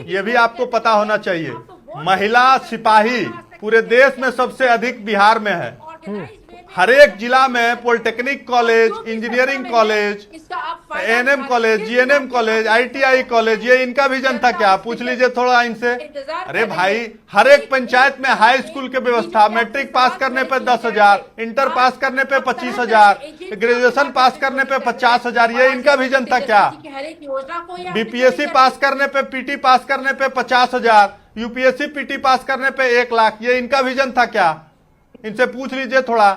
ये भी आपको पता होना चाहिए। महिला सिपाही पूरे देश में सबसे अधिक बिहार में है। हर एक जिला में polytechnic college, engineering college, ANM college, GNM college, ITI college, ये इनका विजन था क्या? पूछ लीजिए थोड़ा इनसे। अरे भाई, हर एक पंचायत में हाई स्कूल की व्यवस्था, मैट्रिक पास करने पे 10,000, इंटर पास करने पे 25,000, ग्रेजुएशन पास करने पे 50,000, ये इनका विजन था क्या? बीपीएससी पास करने पे, पीटी पास करने पे 50,000, यूपीएससी पीटी पास करने पे 1 लाख, ये इनका विजन था क्या? इनसे पूछ लीजिए थोड़ा।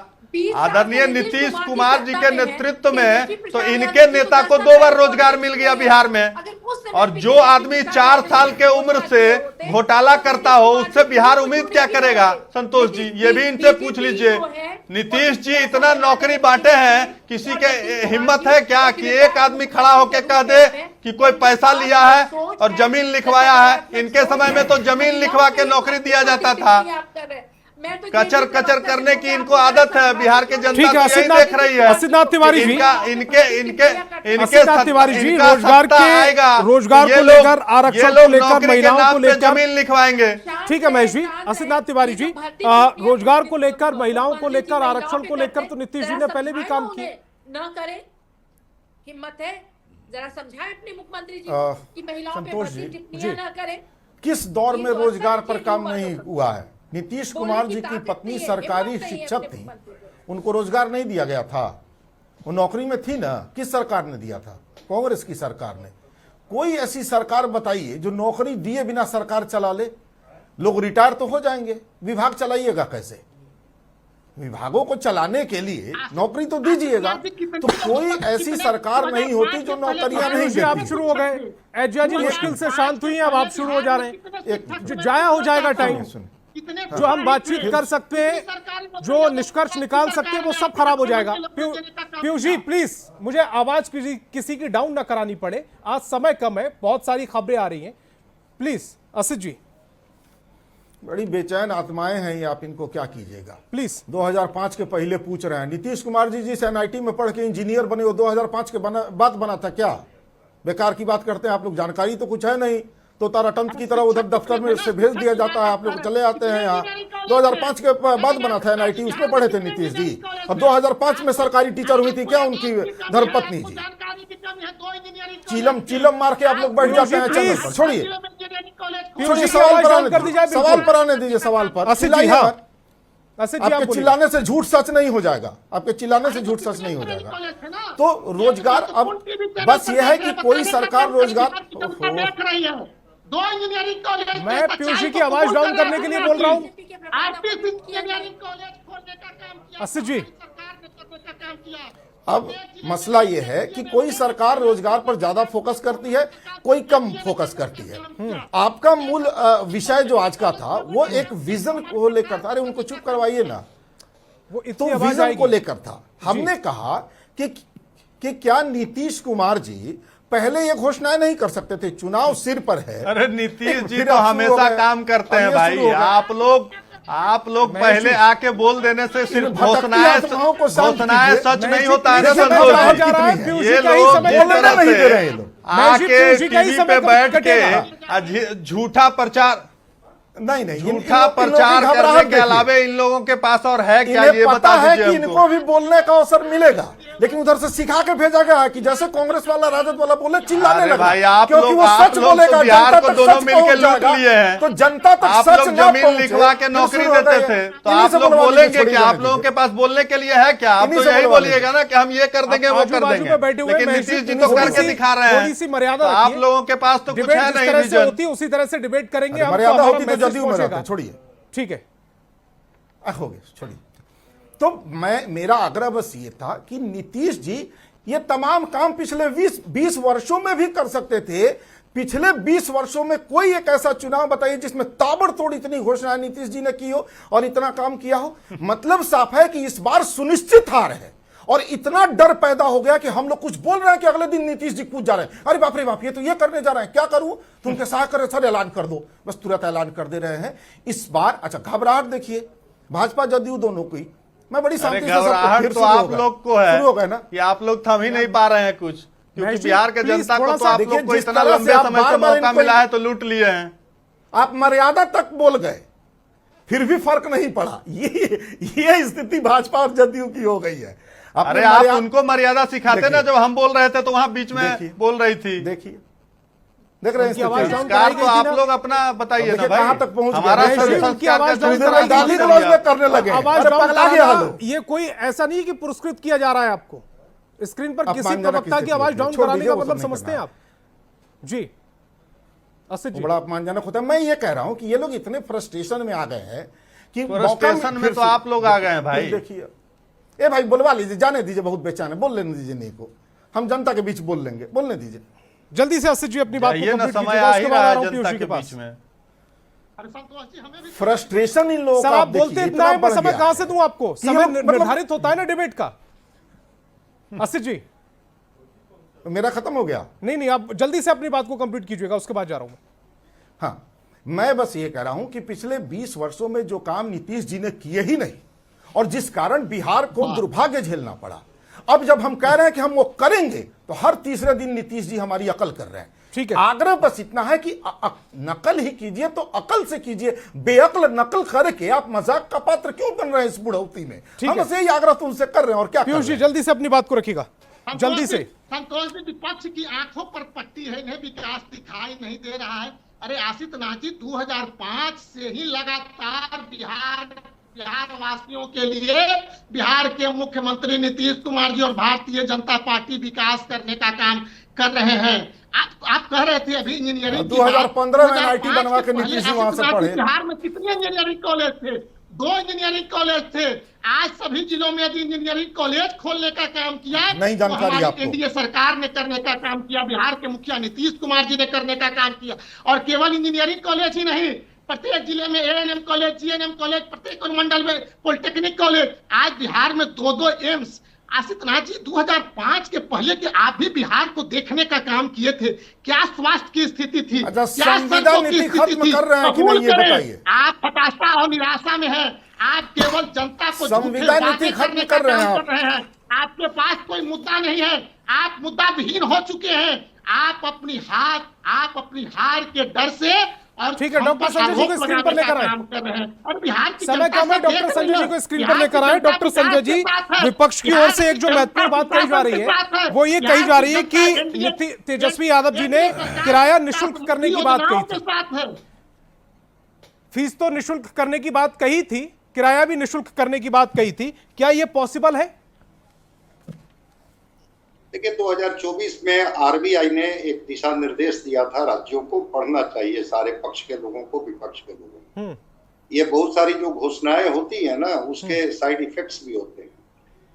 आदरणीय नीतीश कुमार जी के नेतृत्व में तो इनके नेता को 2 बार रोजगार मिल गया बिहार में, और जो आदमी 4 साल के उम्र से घोटाला करता हो उससे बिहार उम्मीद क्या करेगा? संतोष जी, ये भी इनसे पूछ लीजिए। नीतीश जी इतना नौकरी बांटे हैं, किसी के हिम्मत है क्या कि एक आदमी खड़ा होकर कह दे कि कोई पैसा लिया है और जमीन लिखवाया है? इनके समय में तो जमीन लिखवा के नौकरी दिया जाता था। कचर कचर करने की इनको आदत है, बिहार के जनता तो यही देख रही है। असित तिवारी जी, इनके तिवारी जी, रोजगार को लेकर, आरक्षण को लेकर, महिलाओं को लेकर जमीन लिखवाएंगे। ठीक है महेश जी। असित तिवारी जी, रोजगार को लेकर, महिलाओं को लेकर, आरक्षण को लेकर तो नीतीश जी ने पहले भी काम किए। न करे, हिम्मत है, जरा समझाए अपने मुख्यमंत्री जी कि महिलाओं पे भर्ती टिप्पणियां न करें। किस दौर में रोजगार पर काम नहीं हुआ है? नीतीश कुमार जी की पत्नी सरकारी शिक्षक थी, उनको रोजगार नहीं दिया गया था, वो नौकरी में थी ना। किस सरकार ने दिया था? कांग्रेस की सरकार ने। कोई ऐसी सरकार बताइए जो नौकरी दिए बिना सरकार चला ले। लोग रिटायर तो हो जाएंगे, विभाग चलाइएगा कैसे? विभागों को चलाने के लिए नौकरी तो दीजिएगा। तो कोई ऐसी सरकार नहीं होती जो नौकरियां नहीं देती। आप शुरू हो गए, एजिया जी मुश्किल से शांत हुई हैं, अब आप शुरू हो जा रहे हैं। जाया हो जाएगा टाइम। जो हम बातचीत कर सकते हैं, जो निष्कर्ष निकाल सकते हैं, वो सब खराब हो जाएगा। पीयूष जी प्लीज, मुझे आवाज किसी की डाउन ना करानी पड़े, आज समय कम है, बहुत सारी खबरें आ रही हैं। प्लीज असित जी। बड़ी बेचैन आत्माएं हैं ये, आप इनको क्या कीजिएगा प्लीज। 2005 के पहले पूछ रहे हैं। नीतीश कुमार जी जिस एनआईटी में पढ़ के इंजीनियर बने, वो 2005 के बाद बना था क्या? बेकार की बात करते हैं आप लोग, जानकारी तो कुछ है नहीं। तो तारातंत्र की तरह उधर दफ्तर में से भेज दिया जाता है, आप लोग चले आते हैं यहाँ। 2005 के बाद बना था एनआईटी, उसमें पढ़े थे नीतीश जी। और 2005 में सरकारी टीचर हुई थी क्या उनकी धर्मपत्नी जी? चिलम मार के आप लोग बैठ जाते हैं चैनल पर। छोड़िए, सवाल पर आने दीजिए। सवाल पर आपके चिल्लाने से झूठ सच नहीं हो जाएगा। आपके चिल्लाने से झूठ सच नहीं हो जाएगा। तो रोजगार, अब बस यह है कि कोई सरकार रोजगार। 2 इंजीनियरिंग कॉलेज, मैं पीयूष जी की आवाज डाउन करने के लिए बोल रहा हूँ। इंजीनियरिंग कॉलेज खोलने का काम किया असित जी। सरकार ने करने का काम किया। अब मसला यह है कि कोई सरकार रोजगार पर ज्यादा फोकस करती है, कोई कम फोकस करती है। आपका मूल विषय जो आज का था वो एक विजन को लेकर था। अरे उनको चुप करवाइए ना, वो तो विजन को लेकर था। हमने कहा कि क्या नीतीश कुमार जी पहले ये घोषणाएं नहीं कर सकते थे? चुनाव सिर पर है। अरे नीतीश जी तो हमेशा काम करते हैं भाई। आप लोग पहले आके बोल देने से सिर्फ घोषणाएं सच नहीं होता है। ये लोग आके टीवी पे बैठ के झूठा प्रचार झूठा प्रचार करने के अलावा इन लोगों के पास और है क्या? ये बता दीजिए कि इनको भी बोलने का अवसर मिलेगा, लेकिन उधर से सिखा के भेजा गया है कि जैसे कांग्रेस वाला राजद वाला बोले चिल्लाने लगा। भाई आप लोग बिहार को दोनों मिलकर लूट लिए हैं, तो जनता तक आप लोग जमीन लिखवा के नौकरी देते थे, तो आप लोग बोलेंगे कि आप लोगों के पास बोलने के लिए है क्या? आप तो यही बोलिएगा ना कि हम ये कर देंगे वो कर देंगे, लेकिन नीतीश जी तो करके दिखा रहे हैं। आप लोगों के पास तो कुछ है नहीं विजन। उसी तरह से डिबेट करेंगे, मर्यादा होती तो जदयू में रहते। छोड़िए, ठीक है, हो गया, छोड़िए। तो मेरा आग्रह बस ये था कि नीतीश जी ये तमाम काम पिछले 20 वर्षों में भी कर सकते थे। पिछले 20 वर्षों में कोई एक ऐसा चुनाव बताइए जिसमें ताबड़तोड़ इतनी घोषणाएं नीतीश जी ने की हो और इतना काम किया हो। मतलब साफ है कि इस बार सुनिश्चित हार है, और इतना डर पैदा हो गया कि हम लोग कुछ बोल रहे हैं कि अगले दिन नीतीश जी कूद जा रहे हैं। अरे बाप रे बाप, ये तो ये करने जा रहे हैं, क्या करूं? तुम के सहायक कर सर ऐलान कर दो, बस तुरंत ऐलान कर दे रहे हैं इस बार। अच्छा, घबराहट देखिए भाजपा जदयू दोनों की। मैं बड़ी शांति से घबराहट तो आप लोग को है, शुरू हो गए ना कि आप लोग थम ही नहीं पा रहे हैं कुछ, क्योंकि बिहार के जनता को तो आप लोग को इतना लंबे समय से मौका मिला है तो लूट लिए हैं। आप मर्यादा तक बोल गए, फिर भी फर्क नहीं पड़ा। ये स्थिति भाजपा और जदयू की हो गई है। अरे आप उनको मर्यादा सिखाते ना, जब हम बोल रहे थे तो वहां बीच में बोल रही थी। देखिए देख रहे हैं संस्कार तो आप लोग अपना बताइए ना भाई, कहां तक पहुंच हमारा करने लगे। ये कोई ऐसा नहीं कि पुरस्कृत किया जा रहा है आपको। स्क्रीन पर किसी प्रवक्ता की आवाज डाउन कराने का मतलब समझते हैं आप? जी बड़ा अपमानजनक होता है। मैं ये कह रहा हूं कि ये लोग इतने फ्रस्ट्रेशन में आ गए हैं कि फ्रस्ट्रेशन में तो आप लोग आ गए हैं भाई। देखिए ए भाई बुलवा लीजिए, जाने दीजिए, बहुत बेचैन है, बोल लेने दीजिए नहीं को, हम जनता के बीच बोल लेंगे, बोलने दीजिए जल्दी से। अस्सित जी अपनी बात को कंप्लीट कीजिए, उसके बाद आ रहा हूं पीयूष के बीच में। फ्रस्ट्रेशन इन लोगों का आप बोलते इतना है, मैं समय कहां से दूं आपको? समय निर्धारित होता है ना डिबेट का। अस्सित जी मेरा खत्म हो गया? नहीं, आप जल्दी से अपनी बात को कंप्लीट कीजिएगा, उसके बाद जा रहा हूं मैं। हाँ, मैं बस ये कह रहा हूं कि पिछले 20 वर्षों में जो काम नीतीश जी ने किए ही नहीं, और जिस कारण बिहार को दुर्भाग्य झेलना पड़ा, अब जब हम कह रहे हैं कि हम वो करेंगे तो हर तीसरे दिन नीतीश जी हमारी अकल कर रहे हैं। ठीक है, आग्रह बस इतना है कि नकल ही कीजिए तो अकल से कीजिए। बेअक्ल नकल करके आप मजाक का पात्र क्यों बन रहे हैं इस बुढ़ौती में? हम बस यही आग्रह तुमसे कर रहे हैं। और क्या पीयूष जी जल्दी से अपनी बात को रखिएगा, जल्दी से। संतोष जी विपक्ष की आंखों पर पट्टी है, इन्हें विकास दिखाई नहीं दे रहा है। अरे आशित नाथ जी 2005 से ही लगातार बिहार वासियों के लिए बिहार के मुख्यमंत्री नीतीश कुमार जी और भारतीय जनता पार्टी विकास करने का काम कर रहे हैं। आप कह रहे थे अभी इंजीनियरिंग 2015 में आईटी बनवा के नीतीश जी वहां से पढ़े। बिहार में कितने इंजीनियरिंग कॉलेज थे? 2 इंजीनियरिंग कॉलेज थे। आज सभी जिलों में यदि इंजीनियरिंग कॉलेज खोलने का काम किया, नहीं जानकारी आपको। एनडीए सरकार ने करने का काम किया, बिहार के मुखिया नीतीश कुमार जी ने करने का काम किया। और केवल इंजीनियरिंग कॉलेज ही नहीं, प्रत्येक जिले में एएनएम कॉलेज, जीएनएम कॉलेज, प्रत्येक अनुमंडल में पॉलिटेक्निक कॉलेज। आज बिहार में 2 एम्स। आशित नाथ जी 2005 के पहले के आप भी बिहार को देखने का काम किए थे। क्या स्वास्थ्य की स्थिति थी? क्या सड़कों की स्थिति थी? आप हताशा और निराशा में हैं। आप केवल जनता को संविधान नीति खत्म कर रहे हैं। आपके पास कोई मुद्दा नहीं है, आप मुद्दा विहीन हो चुके हैं। आप अपनी हार के डर से और ठीक है, डॉक्टर संजय जी को स्क्रीन पर लेकर आए। और बिहार की समय कम है, डॉक्टर संजय जी को स्क्रीन पर लेकर आए। डॉक्टर संजय जी, विपक्ष की ओर से एक जो महत्वपूर्ण बात कही जा रही है वो ये कही जा रही है कि तेजस्वी यादव जी ने किराया निःशुल्क करने की बात कही थी। फीस तो निःशुल्क करने की बात कही थी, किराया भी निःशुल्क करने की बात कही थी। क्या ये पॉसिबल है? देखिए 2024 में आरबीआई ने एक दिशा निर्देश दिया था राज्यों को, पढ़ना चाहिए सारे पक्ष के लोगों को, विपक्ष के लोगों को। ये बहुत सारी जो घोषणाएं होती है ना, उसके साइड इफेक्ट्स भी होते हैं।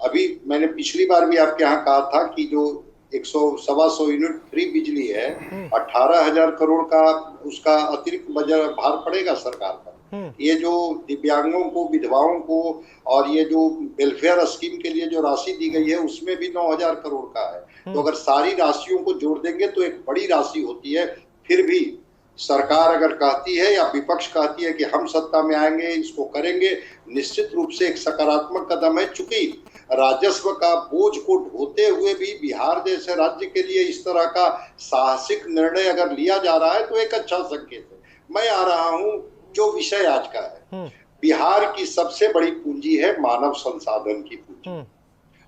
अभी मैंने पिछली बार भी आपके यहाँ कहा था कि जो 100-125 यूनिट फ्री बिजली है, 18,000 करोड़ का उसका अतिरिक्त बजट भार पड़ेगा सरकार पर। ये जो दिव्यांगों को, विधवाओं को और ये जो वेलफेयर स्कीम के लिए जो राशि दी गई है उसमें भी 9,000 करोड़ का है। तो अगर सारी राशियों को जोड़ देंगे तो एक बड़ी राशि होती है। फिर भी सरकार अगर कहती है या विपक्ष कहती है कि हम सत्ता में आएंगे, इसको करेंगे, निश्चित रूप से एक सकारात्मक कदम है। चूंकि राजस्व का बोझ को ढोते हुए भी बिहार जैसे राज्य के लिए इस तरह का साहसिक निर्णय अगर लिया जा रहा है तो एक अच्छा संकेत है। मैं आ रहा हूँ जो विषय आज का है। बिहार की सबसे बड़ी पूंजी है मानव संसाधन की पूंजी,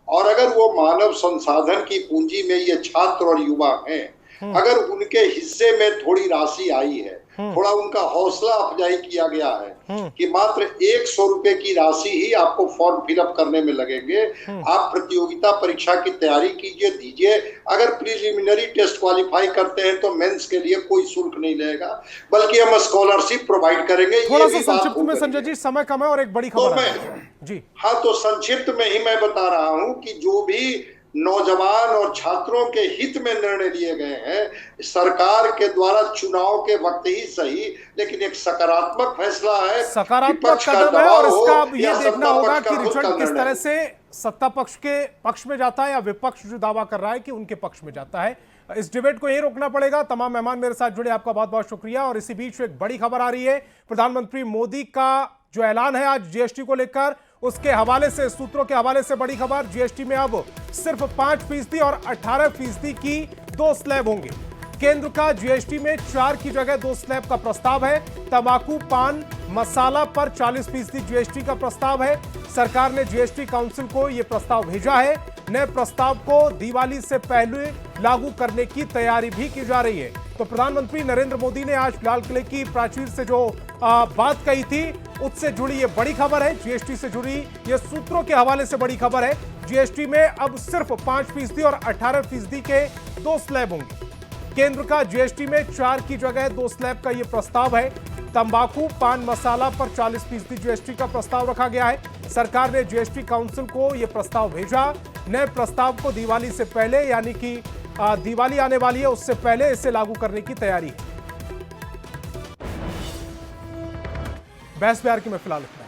और अगर वो मानव संसाधन की पूंजी में ये छात्र और युवा हैं, अगर उनके हिस्से में थोड़ी राशि आई है, थोड़ा उनका हौसला अफजाई किया गया है कि मात्र 100 रुपए की राशि ही आपको फॉर्म फिलअप करने में लगेंगे, आप प्रतियोगिता परीक्षा की तैयारी कीजिए, दीजिए। अगर प्रीलिमिनरी टेस्ट क्वालिफाई करते हैं तो मेंस के लिए कोई शुल्क नहीं लगेगा, बल्कि हम स्कॉलरशिप प्रोवाइड करेंगे। थोड़ा सा संक्षिप्त में संजय जी, समय कम है और एक बड़ी खबर जी। हाँ, तो संक्षिप्त में ही मैं बता रहा हूँ कि जो भी नौजवान और छात्रों के हित में निर्णय लिए गए हैं सरकार के द्वारा, चुनाव के वक्त ही सही, लेकिन एक सकारात्मक फैसला है, सकारात्मक कदम है। और इसका ये देखना होगा कि रिजल्ट किस तरह से सत्ता पक्ष के पक्ष में जाता है या विपक्ष जो दावा कर रहा है कि उनके पक्ष में जाता है। इस डिबेट को यही रोकना पड़ेगा। तमाम मेहमान मेरे साथ जुड़े, आपका बहुत बहुत शुक्रिया। और इसी बीच एक बड़ी खबर आ रही है, प्रधानमंत्री मोदी का जो ऐलान है आज जीएसटी को लेकर, उसके हवाले से, सूत्रों के हवाले से बड़ी खबर। जीएसटी में अब सिर्फ 5% और 18% की 2 स्लैब होंगे। केंद्र का जीएसटी में 4 की जगह 2 स्लैब का प्रस्ताव है। तंबाकू, पान मसाला पर 40% जीएसटी का प्रस्ताव है। सरकार ने जीएसटी काउंसिल को यह प्रस्ताव भेजा है। नए प्रस्ताव को दिवाली से पहले लागू करने की तैयारी भी की जा रही है। तो प्रधानमंत्री नरेंद्र मोदी ने आज लाल किले की प्राचीर से जो बात कही थी, उससे जुड़ी ये बड़ी खबर है। जीएसटी से जुड़ी ये सूत्रों के हवाले से बड़ी खबर है। जीएसटी में अब सिर्फ 5% और 18% के 2 स्लैब होंगे। केंद्र का जीएसटी में 4 की जगह 2 स्लैब का यह प्रस्ताव है। तंबाकू, पान मसाला पर 40% जीएसटी का प्रस्ताव रखा गया है। सरकार ने जीएसटी काउंसिल को यह प्रस्ताव भेजा। नए प्रस्ताव को दिवाली से पहले, यानी कि दिवाली आने वाली है, उससे पहले इसे लागू करने की तैयारी है। बहस प्यार की में फिलहाल इतना।